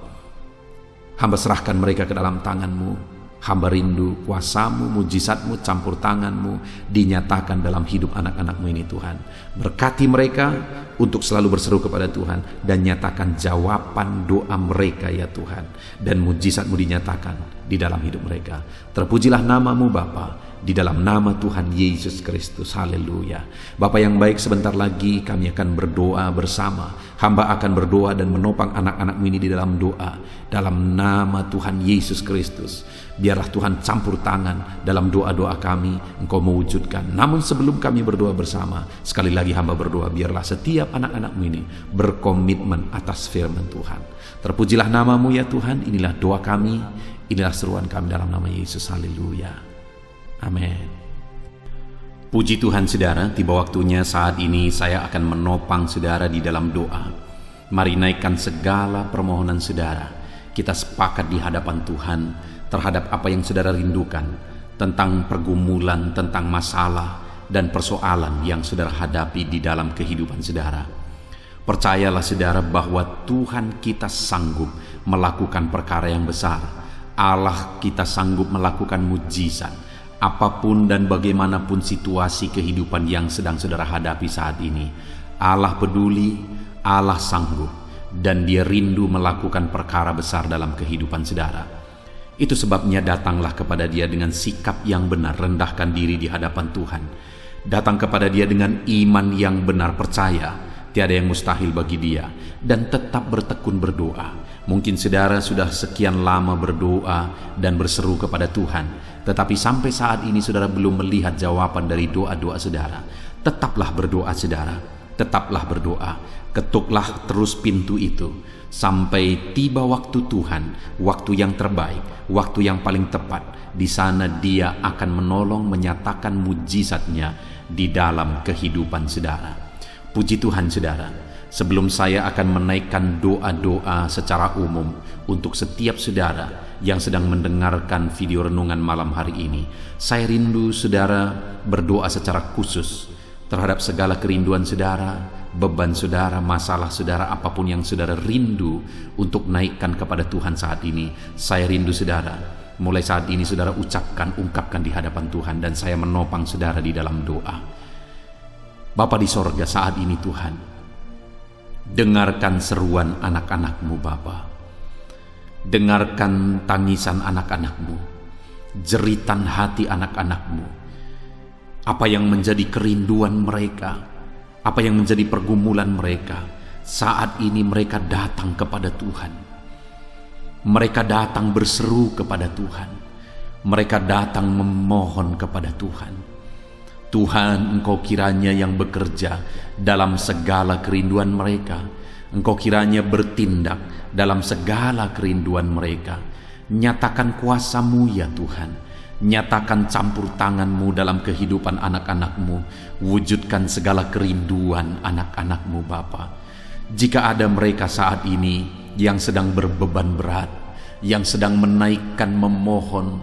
Hamba serahkan mereka ke dalam tangan-Mu. Hamba rindu kuasa-Mu, mujizat-Mu, campur tangan-Mu dinyatakan dalam hidup anak-anak-Mu ini Tuhan. Berkati mereka untuk selalu berseru kepada Tuhan dan nyatakan jawaban doa mereka ya Tuhan. Dan mujizat-Mu dinyatakan di dalam hidup mereka. Terpujilah nama-Mu Bapa, di dalam nama Tuhan Yesus Kristus. Haleluya. Bapa yang baik, sebentar lagi kami akan berdoa bersama. Hamba akan berdoa dan menopang anak-anak-Mu ini di dalam doa. Dalam nama Tuhan Yesus Kristus. Biarlah Tuhan campur tangan dalam doa-doa kami, Engkau mewujudkan. Namun sebelum kami berdoa bersama, sekali lagi hamba berdoa, biarlah setiap anak-anak-Mu ini berkomitmen atas firman Tuhan. Terpujilah nama-Mu ya Tuhan. Inilah doa kami, inilah seruan kami dalam nama Yesus. Haleluya. Amin. Puji Tuhan saudara, tiba waktunya saat ini saya akan menopang saudara di dalam doa. Mari naikkan segala permohonan saudara. Kita sepakat di hadapan Tuhan terhadap apa yang saudara rindukan, tentang pergumulan, tentang masalah dan persoalan yang saudara hadapi di dalam kehidupan saudara. Percayalah saudara bahwa Tuhan kita sanggup melakukan perkara yang besar. Allah kita sanggup melakukan mujizat. Apapun dan bagaimanapun situasi kehidupan yang sedang saudara hadapi saat ini, Allah peduli, Allah sanggup, dan Dia rindu melakukan perkara besar dalam kehidupan saudara. Itu sebabnya datanglah kepada Dia dengan sikap yang benar, rendahkan diri di hadapan Tuhan. Datang kepada Dia dengan iman yang benar, percaya tiada yang mustahil bagi Dia, dan tetap bertekun berdoa. Mungkin saudara sudah sekian lama berdoa dan berseru kepada Tuhan, tetapi sampai saat ini saudara belum melihat jawaban dari doa-doa saudara. Tetaplah berdoa saudara, tetaplah berdoa. Ketuklah terus pintu itu sampai tiba waktu Tuhan, waktu yang terbaik, waktu yang paling tepat. Di sana Dia akan menolong, menyatakan mujizatnya di dalam kehidupan saudara. Puji Tuhan saudara. Sebelum saya akan menaikkan doa-doa secara umum untuk setiap saudara yang sedang mendengarkan video renungan malam hari ini, saya rindu saudara berdoa secara khusus terhadap segala kerinduan saudara, beban saudara, masalah saudara, apapun yang saudara rindu untuk naikkan kepada Tuhan saat ini. Saya rindu saudara, mulai saat ini saudara ungkapkan di hadapan Tuhan, dan saya menopang saudara di dalam doa. Bapa di sorga, saat ini Tuhan, dengarkan seruan anak-anak-Mu Bapa. Dengarkan tangisan anak-anak-Mu, jeritan hati anak-anak-Mu. Apa yang menjadi kerinduan mereka, apa yang menjadi pergumulan mereka. Saat ini mereka datang kepada Tuhan. Mereka datang berseru kepada Tuhan. Mereka datang memohon kepada Tuhan. Tuhan, Engkau kiranya yang bekerja dalam segala kerinduan mereka. Engkau kiranya bertindak dalam segala kerinduan mereka. Nyatakan kuasa-Mu ya Tuhan. Nyatakan campur tangan-Mu dalam kehidupan anak-anak-Mu. Wujudkan segala kerinduan anak-anak-Mu Bapa. Jika ada mereka saat ini yang sedang berbeban berat, yang sedang menaikkan, memohon,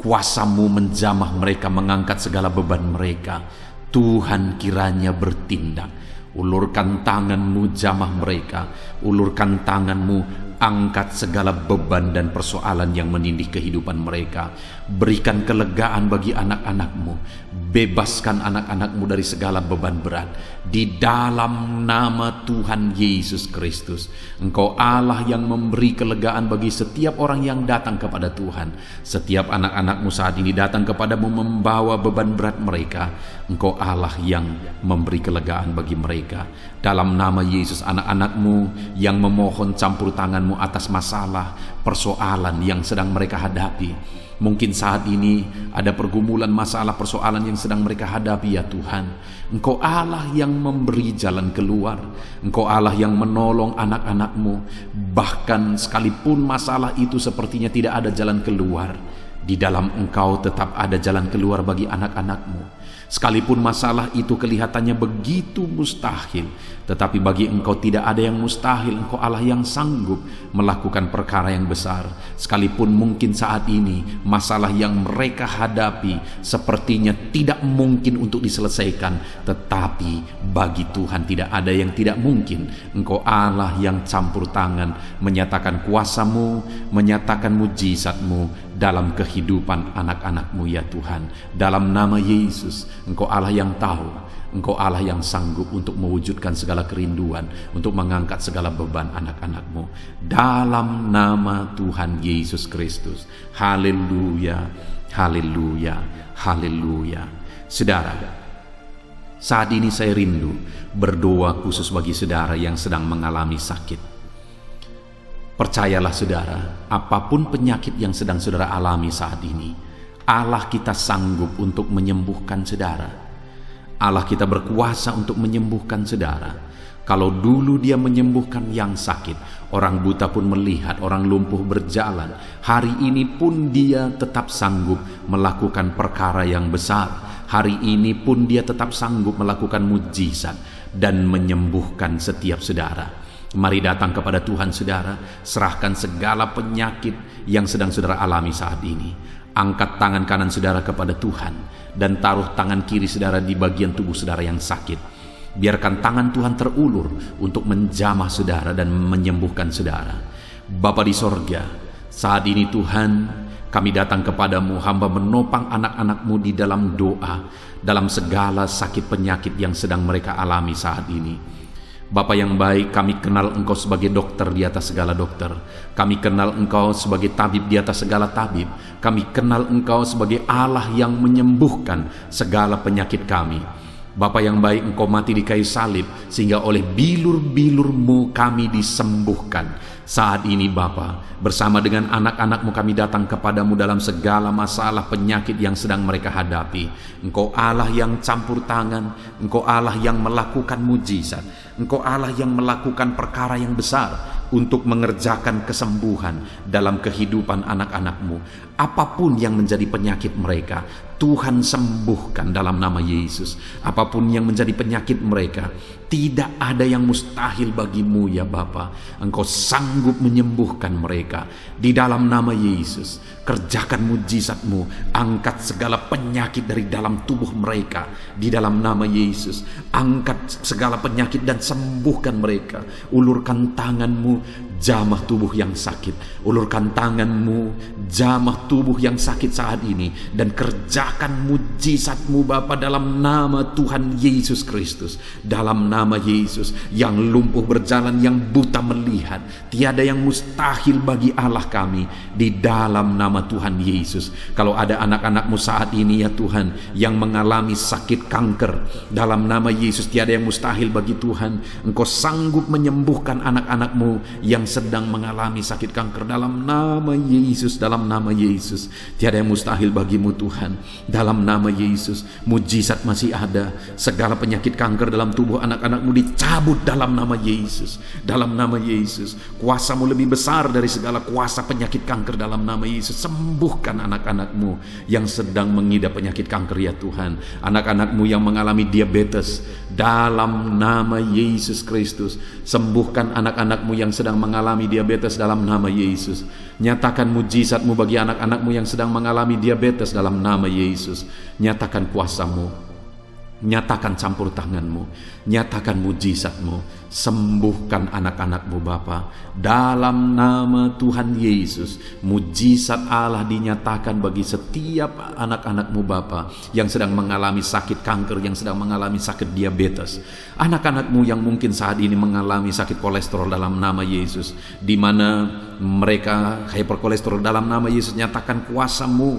kuasa-Mu menjamah mereka, mengangkat segala beban mereka. Tuhan kiranya bertindak. Ulurkan tangan-Mu, jamah mereka. Ulurkan tangan-Mu, angkat segala beban dan persoalan yang menindih kehidupan mereka. Berikan kelegaan bagi anak-anak-Mu. Bebaskan anak-anak-Mu dari segala beban berat. Di dalam nama Tuhan Yesus Kristus. Engkau Allah yang memberi kelegaan bagi setiap orang yang datang kepada Tuhan. Setiap anak-anak-Mu saat ini datang kepadamu membawa beban berat mereka. Engkau Allah yang memberi kelegaan bagi mereka. Dalam nama Yesus, anak-anak-Mu yang memohon campur tangan-Mu atas masalah, persoalan yang sedang mereka hadapi. Mungkin saat ini ada pergumulan, masalah, persoalan yang sedang mereka hadapi ya Tuhan. Engkau Allah yang memberi jalan keluar. Engkau Allah yang menolong anak-anak-Mu. Bahkan sekalipun masalah itu sepertinya tidak ada jalan keluar, di dalam Engkau tetap ada jalan keluar bagi anak-anak-Mu. Sekalipun masalah itu kelihatannya begitu mustahil, tetapi bagi Engkau tidak ada yang mustahil. Engkau Allah yang sanggup melakukan perkara yang besar. Sekalipun mungkin saat ini masalah yang mereka hadapi sepertinya tidak mungkin untuk diselesaikan, tetapi bagi Tuhan tidak ada yang tidak mungkin. Engkau Allah yang campur tangan, menyatakan kuasa-Mu, menyatakan mujizat-Mu dalam kehidupan anak-anak-Mu ya Tuhan. Dalam nama Yesus, Engkau Allah yang tahu, Engkau Allah yang sanggup untuk mewujudkan segala kerinduan, untuk mengangkat segala beban anak-anak-Mu. Dalam nama Tuhan Yesus Kristus. Haleluya, haleluya, haleluya. Saudara, saat ini saya rindu berdoa khusus bagi saudara yang sedang mengalami sakit. Percayalah saudara, apapun penyakit yang sedang saudara alami saat ini, Allah kita sanggup untuk menyembuhkan saudara. Allah kita berkuasa untuk menyembuhkan saudara. Kalau dulu Dia menyembuhkan yang sakit, orang buta pun melihat, orang lumpuh berjalan. Hari ini pun Dia tetap sanggup melakukan perkara yang besar. Hari ini pun Dia tetap sanggup melakukan mujizat dan menyembuhkan setiap saudara. Mari datang kepada Tuhan saudara, serahkan segala penyakit yang sedang saudara alami saat ini. Angkat tangan kanan saudara kepada Tuhan dan taruh tangan kiri saudara di bagian tubuh saudara yang sakit. Biarkan tangan Tuhan terulur untuk menjamah saudara dan menyembuhkan saudara. Bapa di sorga, saat ini Tuhan, kami datang kepadamu, hamba menopang anak-anak-Mu di dalam doa, dalam segala sakit penyakit yang sedang mereka alami saat ini. Bapa yang baik, kami kenal Engkau sebagai dokter di atas segala dokter. Kami kenal Engkau sebagai tabib di atas segala tabib. Kami kenal Engkau sebagai Allah yang menyembuhkan segala penyakit kami. Bapa yang baik, Engkau mati di kayu salib sehingga oleh bilur-bilur-Mu kami disembuhkan. Saat ini Bapa, bersama dengan anak-anak-Mu kami datang kepadamu dalam segala masalah penyakit yang sedang mereka hadapi. Engkau Allah yang campur tangan, Engkau Allah yang melakukan mujizat, Engkau Allah yang melakukan perkara yang besar untuk mengerjakan kesembuhan dalam kehidupan anak-anak-Mu. Apapun yang menjadi penyakit mereka, Tuhan sembuhkan dalam nama Yesus. Apapun yang menjadi penyakit mereka, tidak ada yang mustahil bagimu ya Bapa. Engkau sanggup menyembuhkan mereka di dalam nama Yesus. Kerjakan mujizat-Mu, angkat segala penyakit dari dalam tubuh mereka di dalam nama Yesus. Angkat segala penyakit dan sembuhkan mereka. Ulurkan tangan-Mu, jamah tubuh yang sakit. Ulurkan tangan-Mu, jamah tubuh yang sakit saat ini, dan kerjakan mujizat-Mu Bapa dalam nama Tuhan Yesus Kristus. Dalam nama Yesus, yang lumpuh berjalan, yang buta melihat, tiada yang mustahil bagi Allah kami di dalam nama Tuhan Yesus. Kalau ada anak-anak-Mu saat ini ya Tuhan yang mengalami sakit kanker, dalam nama Yesus tiada yang mustahil bagi Tuhan. Engkau sanggup menyembuhkan anak-anak-Mu yang sedang mengalami sakit kanker dalam nama Yesus. Dalam nama Yesus tiada yang mustahil bagimu Tuhan. Dalam nama Yesus mujizat masih ada. Segala penyakit kanker dalam tubuh anak-anak-Mu dicabut dalam nama Yesus. Dalam nama Yesus, kuasa-Mu lebih besar dari segala kuasa penyakit kanker dalam nama Yesus. Sembuhkan anak-anak-Mu yang sedang mengidap penyakit kanker ya Tuhan. Anak-anak-Mu yang mengalami diabetes, dalam nama Yesus Kristus. Sembuhkan anak-anak-Mu yang sedang mengalami diabetes dalam nama Yesus. Nyatakan mujizat-Mu bagi anak-anak-Mu yang sedang mengalami diabetes dalam nama Yesus. Nyatakan kuasa-Mu, nyatakan campur tangan-Mu, nyatakan mujizat-Mu. Sembuhkan anak-anak-Mu Bapa dalam nama Tuhan Yesus. Mujizat Allah dinyatakan bagi setiap anak-anak-Mu Bapa yang sedang mengalami sakit kanker, yang sedang mengalami sakit diabetes. Anak-anak-Mu yang mungkin saat ini mengalami sakit kolesterol dalam nama Yesus, di mana mereka hiperkolesterol dalam nama Yesus. Nyatakan kuasa-Mu,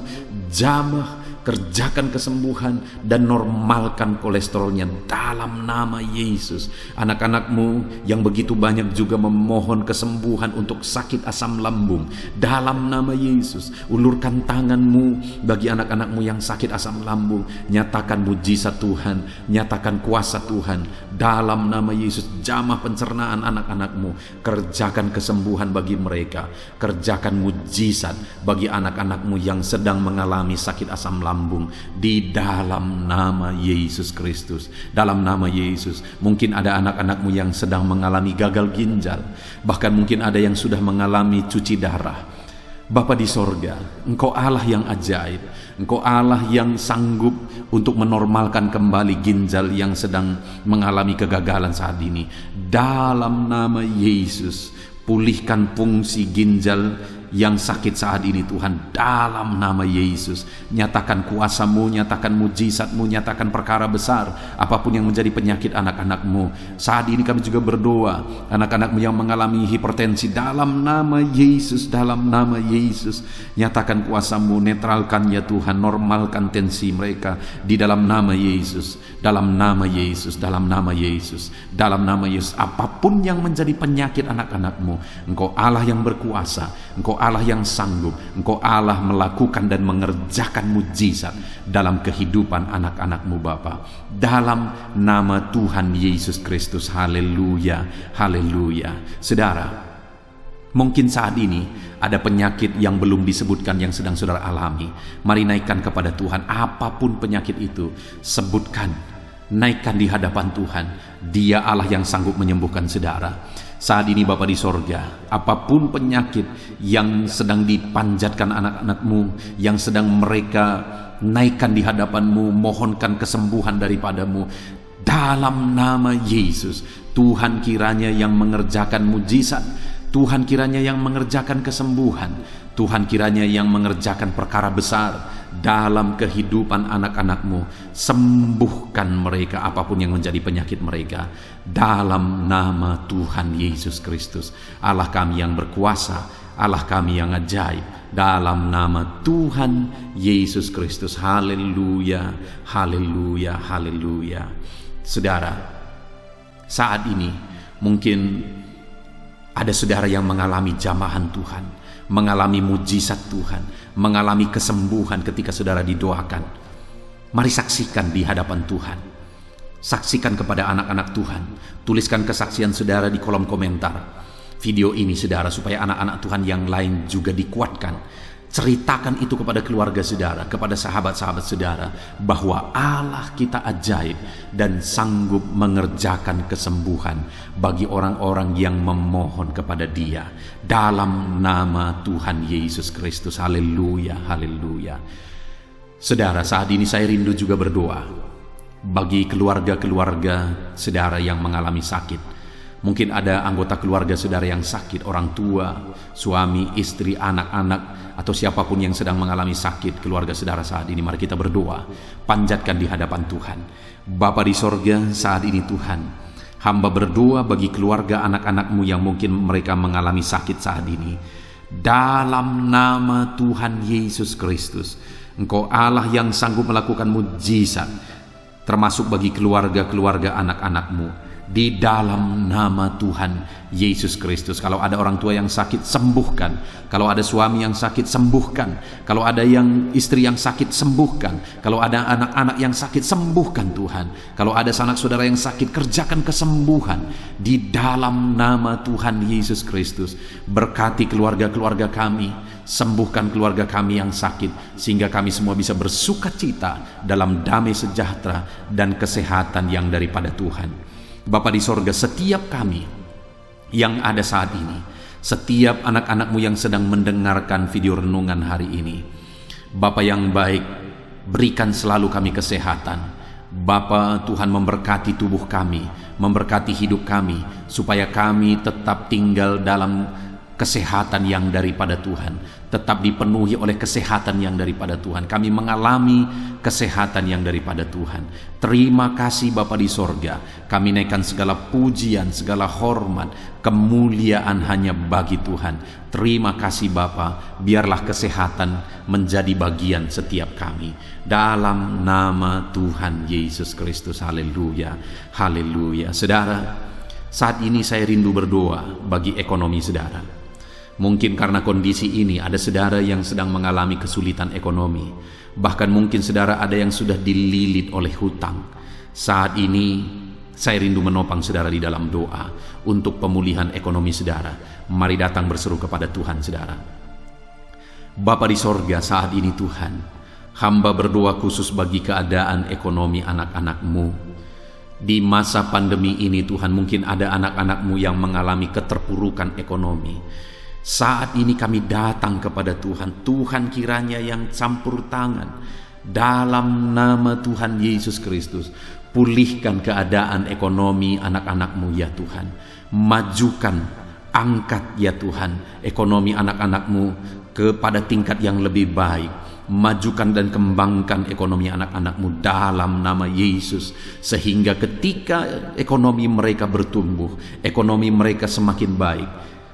jamah, kerjakan kesembuhan dan normalkan kolesterolnya dalam nama Yesus. Anak-anak-Mu yang begitu banyak juga memohon kesembuhan untuk sakit asam lambung dalam nama Yesus. Ulurkan tangan-Mu bagi anak-anak-Mu yang sakit asam lambung. Nyatakan mujizat Tuhan, nyatakan kuasa Tuhan dalam nama Yesus. Jamah pencernaan anak-anak-Mu, kerjakan kesembuhan bagi mereka. Kerjakan mujizat bagi anak-anak-Mu yang sedang mengalami sakit asam lambung lambung di dalam nama Yesus Kristus. Dalam nama Yesus. Mungkin ada anak-anakmu yang sedang mengalami gagal ginjal, bahkan mungkin ada yang sudah mengalami cuci darah. Bapa di sorga, Engkau Allah yang ajaib, Engkau Allah yang sanggup untuk menormalkan kembali ginjal yang sedang mengalami kegagalan saat ini. Dalam nama Yesus, pulihkan fungsi ginjal yang sakit saat ini Tuhan. Dalam nama Yesus, nyatakan kuasa-Mu, nyatakan mujizat-Mu, nyatakan perkara besar apapun yang menjadi penyakit anak-anak-Mu. Saat ini kami juga berdoa, anak-anak-Mu yang mengalami hipertensi, dalam nama Yesus, dalam nama Yesus, nyatakan kuasa-Mu, netralkan ya Tuhan, normalkan tensi mereka di dalam nama Yesus, dalam nama Yesus, dalam nama Yesus, dalam nama Yesus. Apapun yang menjadi penyakit anak-anak-Mu, Engkau Allah yang berkuasa, Engkau Allah yang sanggup, Engkau Allah melakukan dan mengerjakan mujizat dalam kehidupan anak-anak-Mu Bapa. Dalam nama Tuhan Yesus Kristus. Haleluya, haleluya. Saudara, mungkin saat ini ada penyakit yang belum disebutkan yang sedang saudara alami. Mari naikkan kepada Tuhan apapun penyakit itu, sebutkan, naikkan di hadapan Tuhan. Dia Allah yang sanggup menyembuhkan saudara. Saat ini Bapa di sorga, apapun penyakit yang sedang dipanjatkan anak-anak-Mu, yang sedang mereka naikkan di hadapan-Mu, mohonkan kesembuhan daripada-Mu, dalam nama Yesus, Tuhan kiranya yang mengerjakan mujizat, Tuhan kiranya yang mengerjakan kesembuhan, Tuhan kiranya yang mengerjakan perkara besar dalam kehidupan anak-anak-Mu. Sembuhkan mereka apapun yang menjadi penyakit mereka, dalam nama Tuhan Yesus Kristus. Allah kami yang berkuasa, Allah kami yang ajaib, dalam nama Tuhan Yesus Kristus. Haleluya, haleluya, haleluya. Saudara, saat ini mungkin ada saudara yang mengalami jamahan Tuhan, mengalami mujizat Tuhan, mengalami kesembuhan ketika saudara didoakan. Mari saksikan di hadapan Tuhan. Saksikan kepada anak-anak Tuhan. Tuliskan kesaksian saudara di kolom komentar video ini saudara, supaya anak-anak Tuhan yang lain juga dikuatkan. Ceritakan itu kepada keluarga saudara, kepada sahabat-sahabat saudara, bahwa Allah kita ajaib dan sanggup mengerjakan kesembuhan bagi orang-orang yang memohon kepada Dia. Dalam nama Tuhan Yesus Kristus. Haleluya, haleluya. Saudara, saat ini saya rindu juga berdoa bagi keluarga-keluarga saudara yang mengalami sakit. Mungkin ada anggota keluarga saudara yang sakit, orang tua, suami, istri, anak-anak, atau siapapun yang sedang mengalami sakit keluarga saudara saat ini. Mari kita berdoa, panjatkan di hadapan Tuhan. Bapa di sorga, saat ini Tuhan, hamba berdoa bagi keluarga anak-anak-Mu yang mungkin mereka mengalami sakit saat ini. Dalam nama Tuhan Yesus Kristus, Engkau Allah yang sanggup melakukan mujizat, termasuk bagi keluarga-keluarga anak-anak-Mu. Di dalam nama Tuhan Yesus Kristus. Kalau ada orang tua yang sakit, sembuhkan. Kalau ada suami yang sakit, sembuhkan. Kalau ada yang istri yang sakit, sembuhkan. Kalau ada anak-anak yang sakit, sembuhkan Tuhan. Kalau ada sanak saudara yang sakit, kerjakan kesembuhan di dalam nama Tuhan Yesus Kristus. Berkati keluarga-keluarga kami, sembuhkan keluarga kami yang sakit, sehingga kami semua bisa bersukacita dalam damai sejahtera dan kesehatan yang daripada Tuhan. Bapa di sorga, setiap kami yang ada saat ini, setiap anak-anak-Mu yang sedang mendengarkan video renungan hari ini, Bapa yang baik, berikan selalu kami kesehatan. Bapa, Tuhan memberkati tubuh kami, memberkati hidup kami, supaya kami tetap tinggal dalam kesehatan yang daripada Tuhan, tetap dipenuhi oleh kesehatan yang daripada Tuhan. Kami mengalami kesehatan yang daripada Tuhan. Terima kasih Bapa di sorga. Kami naikkan segala pujian, segala hormat, kemuliaan hanya bagi Tuhan. Terima kasih Bapa. Biarlah kesehatan menjadi bagian setiap kami. Dalam nama Tuhan Yesus Kristus. Haleluya, haleluya. Saudara, saat ini saya rindu berdoa bagi ekonomi saudara. Mungkin karena kondisi ini ada saudara yang sedang mengalami kesulitan ekonomi. Bahkan mungkin saudara ada yang sudah dililit oleh hutang. Saat ini saya rindu menopang saudara di dalam doa untuk pemulihan ekonomi saudara. Mari datang berseru kepada Tuhan saudara. Bapa di sorga, saat ini Tuhan, Hamba berdoa khusus bagi keadaan ekonomi anak-anak-Mu. Di masa pandemi ini Tuhan, mungkin ada anak-anak-Mu yang mengalami keterpurukan ekonomi. Saat ini kami datang kepada Tuhan. Tuhan kiranya yang campur tangan dalam nama Tuhan Yesus Kristus. Pulihkan keadaan ekonomi anak-anak-Mu ya Tuhan. Majukan, angkat ya Tuhan ekonomi anak-anak-Mu kepada tingkat yang lebih baik. Majukan dan kembangkan ekonomi anak-anak-Mu dalam nama Yesus, sehingga ketika ekonomi mereka bertumbuh, ekonomi mereka semakin baik,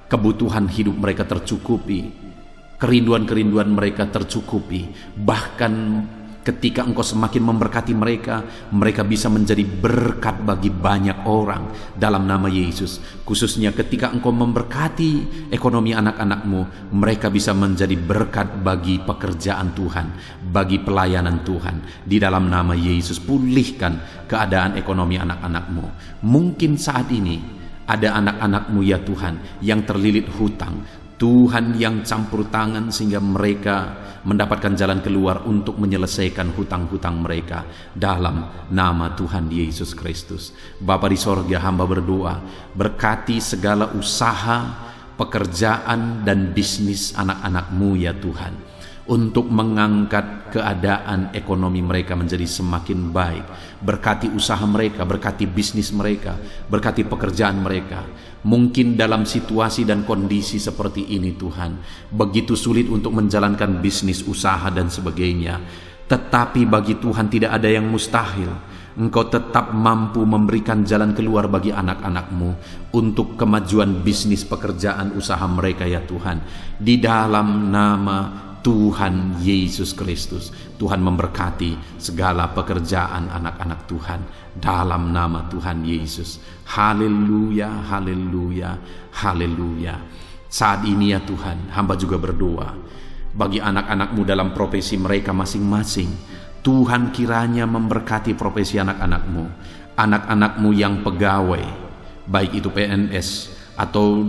kebutuhan hidup mereka tercukupi, kerinduan-kerinduan mereka tercukupi. Bahkan ketika Engkau semakin memberkati mereka, mereka bisa menjadi berkat bagi banyak orang dalam nama Yesus. Khususnya ketika Engkau memberkati ekonomi anak-anak-Mu, mereka bisa menjadi berkat bagi pekerjaan Tuhan, bagi pelayanan Tuhan. Di dalam nama Yesus, pulihkan keadaan ekonomi anak-anak-Mu. Mungkin saat ini ada anak-anak-Mu ya Tuhan yang terlilit hutang. Tuhan yang campur tangan sehingga mereka mendapatkan jalan keluar untuk menyelesaikan hutang-hutang mereka dalam nama Tuhan Yesus Kristus. Bapa di sorga, hamba berdoa, berkati segala usaha, pekerjaan dan bisnis anak-anak-Mu ya Tuhan, untuk mengangkat keadaan ekonomi mereka menjadi semakin baik. Berkati usaha mereka, berkati bisnis mereka, berkati pekerjaan mereka. Mungkin dalam situasi dan kondisi seperti ini Tuhan, begitu sulit untuk menjalankan bisnis, usaha dan sebagainya. Tetapi bagi Tuhan tidak ada yang mustahil. Engkau tetap mampu memberikan jalan keluar bagi anak-anak-Mu untuk kemajuan bisnis, pekerjaan, usaha mereka ya Tuhan. Di dalam nama Tuhan Yesus Kristus, Tuhan memberkati segala pekerjaan anak-anak Tuhan dalam nama Tuhan Yesus. Haleluya, haleluya, haleluya. Saat ini ya Tuhan, hamba juga berdoa bagi anak-anak-Mu dalam profesi mereka masing-masing. Tuhan kiranya memberkati profesi anak-anak-Mu, anak-anak-Mu yang pegawai, baik itu PNS atau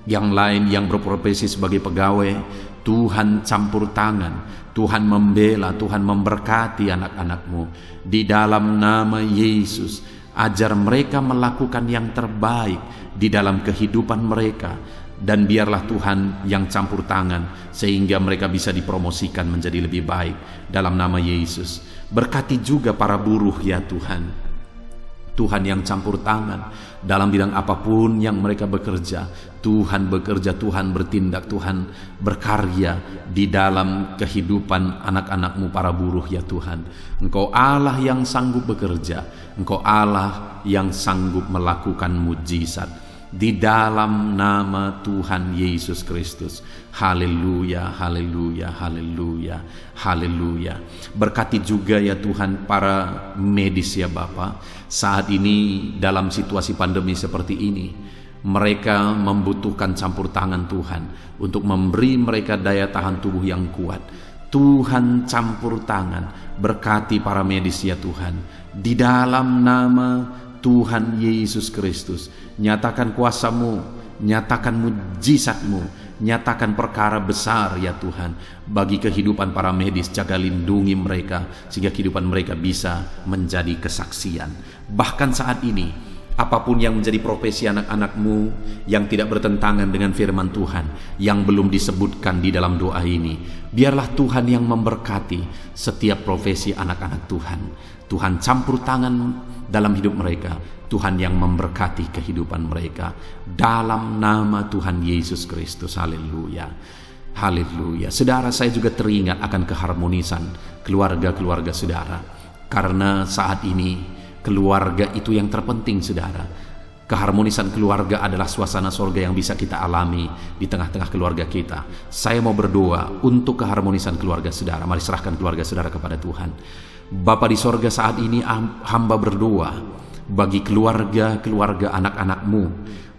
yang lain yang berprofesi sebagai pegawai. Tuhan campur tangan, Tuhan membela, Tuhan memberkati anak-anak-Mu. Di dalam nama Yesus, ajar mereka melakukan yang terbaik di dalam kehidupan mereka. Dan biarlah Tuhan yang campur tangan sehingga mereka bisa dipromosikan menjadi lebih baik dalam nama Yesus. Berkati juga para buruh ya Tuhan. Tuhan yang campur tangan dalam bidang apapun yang mereka bekerja. Tuhan bekerja, Tuhan bertindak, Tuhan berkarya di dalam kehidupan anak-anak-Mu para buruh ya Tuhan. Engkau Allah yang sanggup bekerja, Engkau Allah yang sanggup melakukan mujizat. Di dalam nama Tuhan Yesus Kristus. Haleluya, haleluya, haleluya, haleluya. Berkati juga ya Tuhan para medis ya Bapa. Saat ini dalam situasi pandemi seperti ini, mereka membutuhkan campur tangan Tuhan untuk memberi mereka daya tahan tubuh yang kuat. Tuhan campur tangan, berkati para medis ya Tuhan. Di dalam nama Tuhan Yesus Kristus, nyatakan kuasa-Mu, nyatakan mujizat-Mu, nyatakan perkara besar ya Tuhan bagi kehidupan para medis. Jaga lindungi mereka sehingga kehidupan mereka bisa menjadi kesaksian. Bahkan saat ini, apapun yang menjadi profesi anak-anak-Mu yang tidak bertentangan dengan firman Tuhan, yang belum disebutkan di dalam doa ini, biarlah Tuhan yang memberkati setiap profesi anak-anak Tuhan. Tuhan campur tangan dalam hidup mereka, Tuhan yang memberkati kehidupan mereka dalam nama Tuhan Yesus Kristus. Haleluya, haleluya. Saudara, saya juga teringat akan keharmonisan keluarga-keluarga saudara, karena saat ini keluarga itu yang terpenting saudara. Keharmonisan keluarga adalah suasana sorga yang bisa kita alami di tengah-tengah keluarga kita. Saya mau berdoa untuk keharmonisan keluarga saudara. Mari serahkan keluarga saudara kepada Tuhan. Bapa di sorga, saat ini hamba berdoa bagi keluarga-keluarga anak-anak-Mu.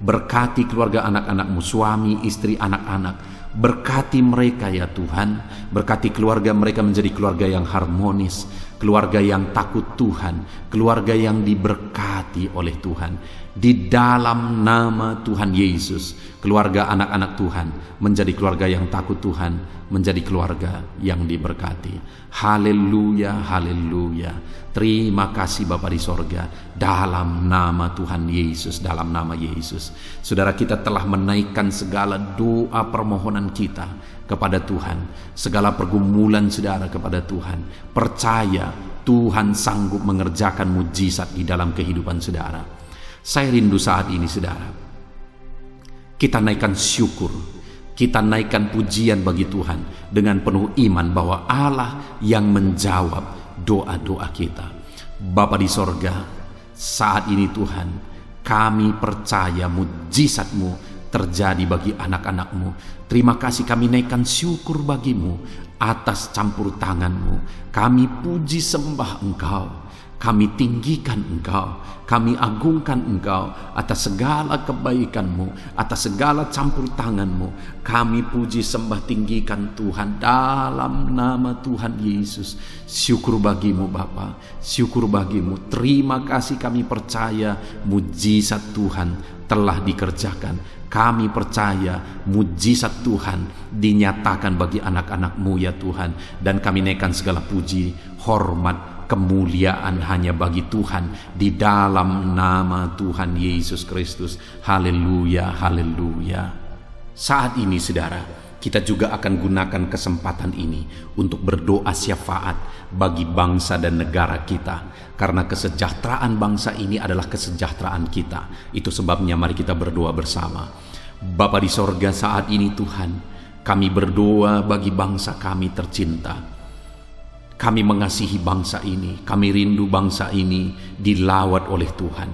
Berkati keluarga anak-anak-Mu, suami, istri, anak-anak. Berkati mereka ya Tuhan. Berkati keluarga mereka menjadi keluarga yang harmonis, keluarga yang takut Tuhan, keluarga yang diberkati oleh Tuhan. Di dalam nama Tuhan Yesus, keluarga anak-anak Tuhan menjadi keluarga yang takut Tuhan, menjadi keluarga yang diberkati. Haleluya, haleluya. Terima kasih Bapa di sorga, dalam nama Tuhan Yesus, dalam nama Yesus. Saudara, kita telah menaikkan segala doa permohonan kita kepada Tuhan, segala pergumulan saudara kepada Tuhan. Percaya Tuhan sanggup mengerjakan mujizat di dalam kehidupan saudara. Saya rindu saat ini saudara, kita naikkan syukur, kita naikkan pujian bagi Tuhan dengan penuh iman bahwa Allah yang menjawab doa-doa kita. Bapa di sorga, saat ini Tuhan, kami percaya mujizat-Mu terjadi bagi anak-anak-Mu. Terima kasih, kami naikkan syukur bagi-Mu atas campur tangan-Mu. Kami puji sembah Engkau, kami tinggikan Engkau, kami agungkan Engkau atas segala kebaikan-Mu, atas segala campur tangan-Mu. Kami puji sembah tinggikan Tuhan dalam nama Tuhan Yesus. Syukur bagi-Mu Bapa, syukur bagi-Mu. Terima kasih, kami percaya mujizat Tuhan telah dikerjakan. Kami percaya mujizat Tuhan dinyatakan bagi anak-anak-Mu ya Tuhan. Dan kami naikkan segala puji, hormat, kemuliaan hanya bagi Tuhan di dalam nama Tuhan Yesus Kristus. Haleluya, haleluya. Saat ini saudara, kita juga akan gunakan kesempatan ini untuk berdoa syafaat bagi bangsa dan negara kita, karena kesejahteraan bangsa ini adalah kesejahteraan kita. Itu sebabnya mari kita berdoa bersama. Bapa di sorga, saat ini Tuhan, kami berdoa bagi bangsa kami tercinta. Kami mengasihi bangsa ini, kami rindu bangsa ini dilawat oleh Tuhan.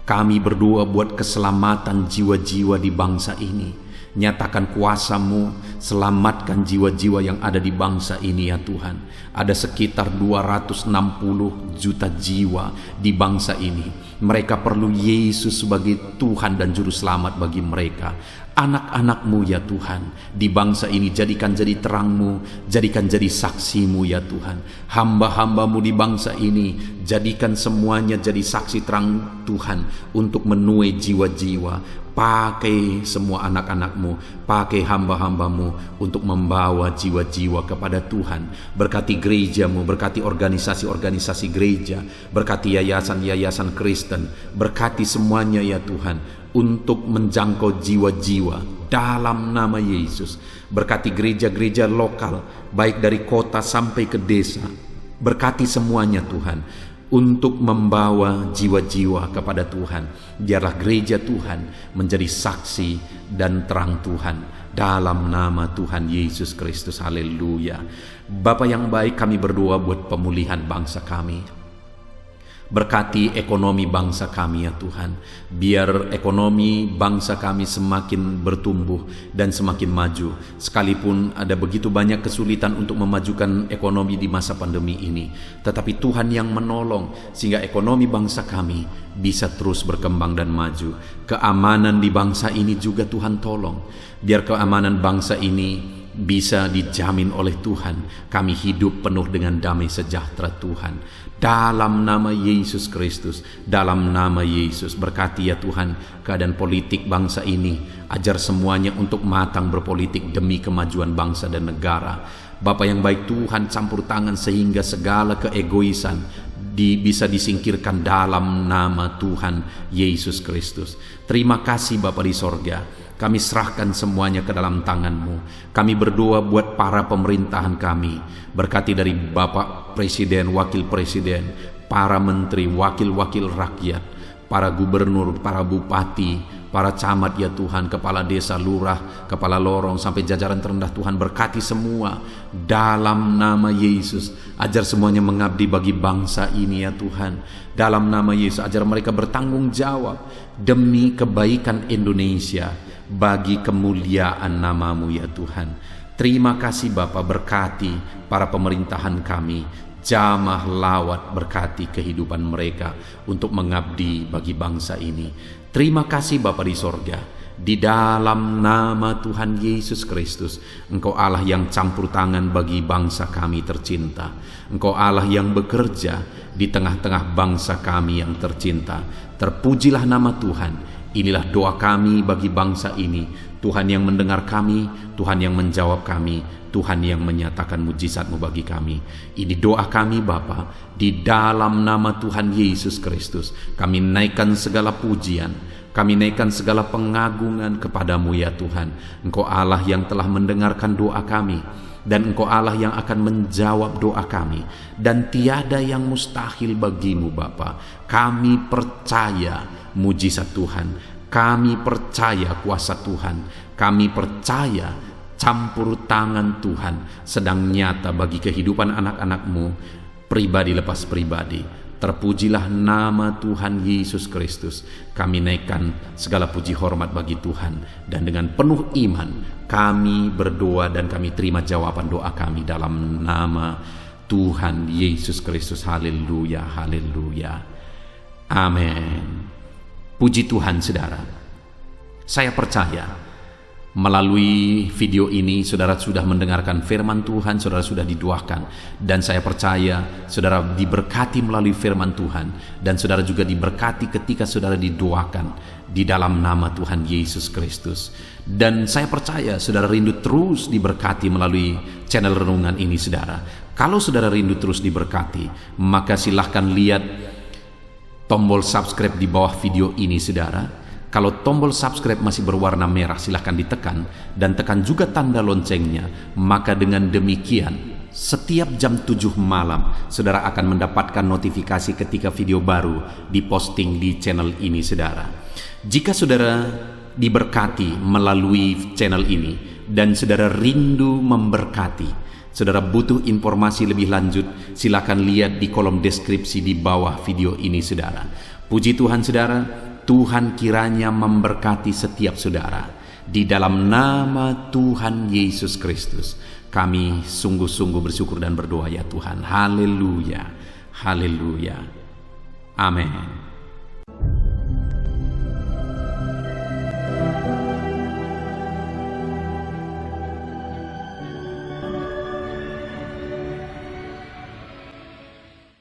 Kami berdoa buat keselamatan jiwa-jiwa di bangsa ini. Nyatakan kuasa-Mu, selamatkan jiwa-jiwa yang ada di bangsa ini ya Tuhan. Ada sekitar 260 juta jiwa di bangsa ini. Mereka perlu Yesus sebagai Tuhan dan Juru Selamat bagi mereka. Anak-anak-Mu ya Tuhan, di bangsa ini jadikan jadi terang-Mu, jadikan jadi saksi-Mu ya Tuhan. Hamba-hamba-Mu di bangsa ini, jadikan semuanya jadi saksi terang Tuhan untuk menuai jiwa-jiwa. Pakai semua anak-anak-Mu, pakai hamba-hamba-Mu untuk membawa jiwa-jiwa kepada Tuhan. Berkati gereja-Mu, berkati organisasi-organisasi gereja, berkati yayasan-yayasan Kristen, berkati semuanya ya Tuhan, untuk menjangkau jiwa-jiwa dalam nama Yesus. Berkati gereja-gereja lokal, baik dari kota sampai ke desa. Berkati semuanya Tuhan, untuk membawa jiwa-jiwa kepada Tuhan. Biarlah gereja Tuhan menjadi saksi dan terang Tuhan dalam nama Tuhan Yesus Kristus. Haleluya. Bapa yang baik, kami berdoa buat pemulihan bangsa kami. Berkati ekonomi bangsa kami ya Tuhan. Biar ekonomi bangsa kami semakin bertumbuh dan semakin maju. Sekalipun ada begitu banyak kesulitan untuk memajukan ekonomi di masa pandemi ini, tetapi Tuhan yang menolong sehingga ekonomi bangsa kami bisa terus berkembang dan maju. Keamanan di bangsa ini juga Tuhan tolong. Biar keamanan bangsa ini bisa dijamin oleh Tuhan. Kami hidup penuh dengan damai sejahtera Tuhan. Dalam nama Yesus Kristus, dalam nama Yesus, berkati ya Tuhan keadaan politik bangsa ini. Ajar semuanya untuk matang berpolitik demi kemajuan bangsa dan negara. Bapa yang baik Tuhan, campur tangan sehingga segala keegoisan bisa disingkirkan dalam nama Tuhan Yesus Kristus. Terima kasih Bapa di sorga. Kami serahkan semuanya ke dalam tangan-Mu. Kami berdoa buat para pemerintahan kami. Berkati dari Bapak Presiden, Wakil Presiden, para menteri, wakil-wakil rakyat, para gubernur, para bupati, para camat ya Tuhan, kepala desa, lurah, kepala lorong, sampai jajaran terendah Tuhan. Berkati semua dalam nama Yesus. Ajar semuanya mengabdi bagi bangsa ini ya Tuhan. Dalam nama Yesus, ajar mereka bertanggung jawab demi kebaikan Indonesia, bagi kemuliaan nama-Mu ya Tuhan. Terima kasih Bapa, berkati para pemerintahan kami, jamah lawat, berkati kehidupan mereka untuk mengabdi bagi bangsa ini. Terima kasih Bapa di sorga. Di dalam nama Tuhan Yesus Kristus, Engkau Allah yang campur tangan bagi bangsa kami tercinta. Engkau Allah yang bekerja di tengah-tengah bangsa kami yang tercinta. Terpujilah nama Tuhan. Inilah doa kami bagi bangsa ini. Tuhan yang mendengar kami, Tuhan yang menjawab kami, Tuhan yang menyatakan mujizat-Mu bagi kami. Ini doa kami Bapa, di dalam nama Tuhan Yesus Kristus. Kami naikkan segala pujian, kami naikkan segala pengagungan kepadamu ya Tuhan. Engkau Allah yang telah mendengarkan doa kami, dan Engkau Allah yang akan menjawab doa kami, dan tiada yang mustahil bagimu Bapa. Kami percaya mujizat Tuhan, kami percaya kuasa Tuhan, kami percaya campur tangan Tuhan sedang nyata bagi kehidupan anak-anak-Mu, pribadi lepas pribadi. Terpujilah nama Tuhan Yesus Kristus. Kami naikkan segala puji hormat bagi Tuhan, dan dengan penuh iman kami berdoa dan kami terima jawaban doa kami dalam nama Tuhan Yesus Kristus. Haleluya, haleluya, amin. Puji Tuhan saudara. Saya percaya melalui video ini saudara sudah mendengarkan firman Tuhan, saudara sudah didoakan, dan saya percaya saudara diberkati melalui firman Tuhan, dan saudara juga diberkati ketika saudara didoakan di dalam nama Tuhan Yesus Kristus. Dan saya percaya saudara rindu terus diberkati melalui channel renungan ini saudara. Kalau saudara rindu terus diberkati, maka silahkan lihat tombol subscribe di bawah video ini saudara. Kalau tombol subscribe masih berwarna merah, silahkan ditekan, dan tekan juga tanda loncengnya. Maka dengan demikian setiap jam 7 malam saudara akan mendapatkan notifikasi ketika video baru diposting di channel ini saudara. Jika saudara diberkati melalui channel ini dan saudara rindu memberkati, saudara butuh informasi lebih lanjut, silakan lihat di kolom deskripsi di bawah video ini saudara. Puji Tuhan saudara, Tuhan kiranya memberkati setiap saudara. Di dalam nama Tuhan Yesus Kristus, kami sungguh-sungguh bersyukur dan berdoa ya Tuhan. Haleluya, haleluya, amin.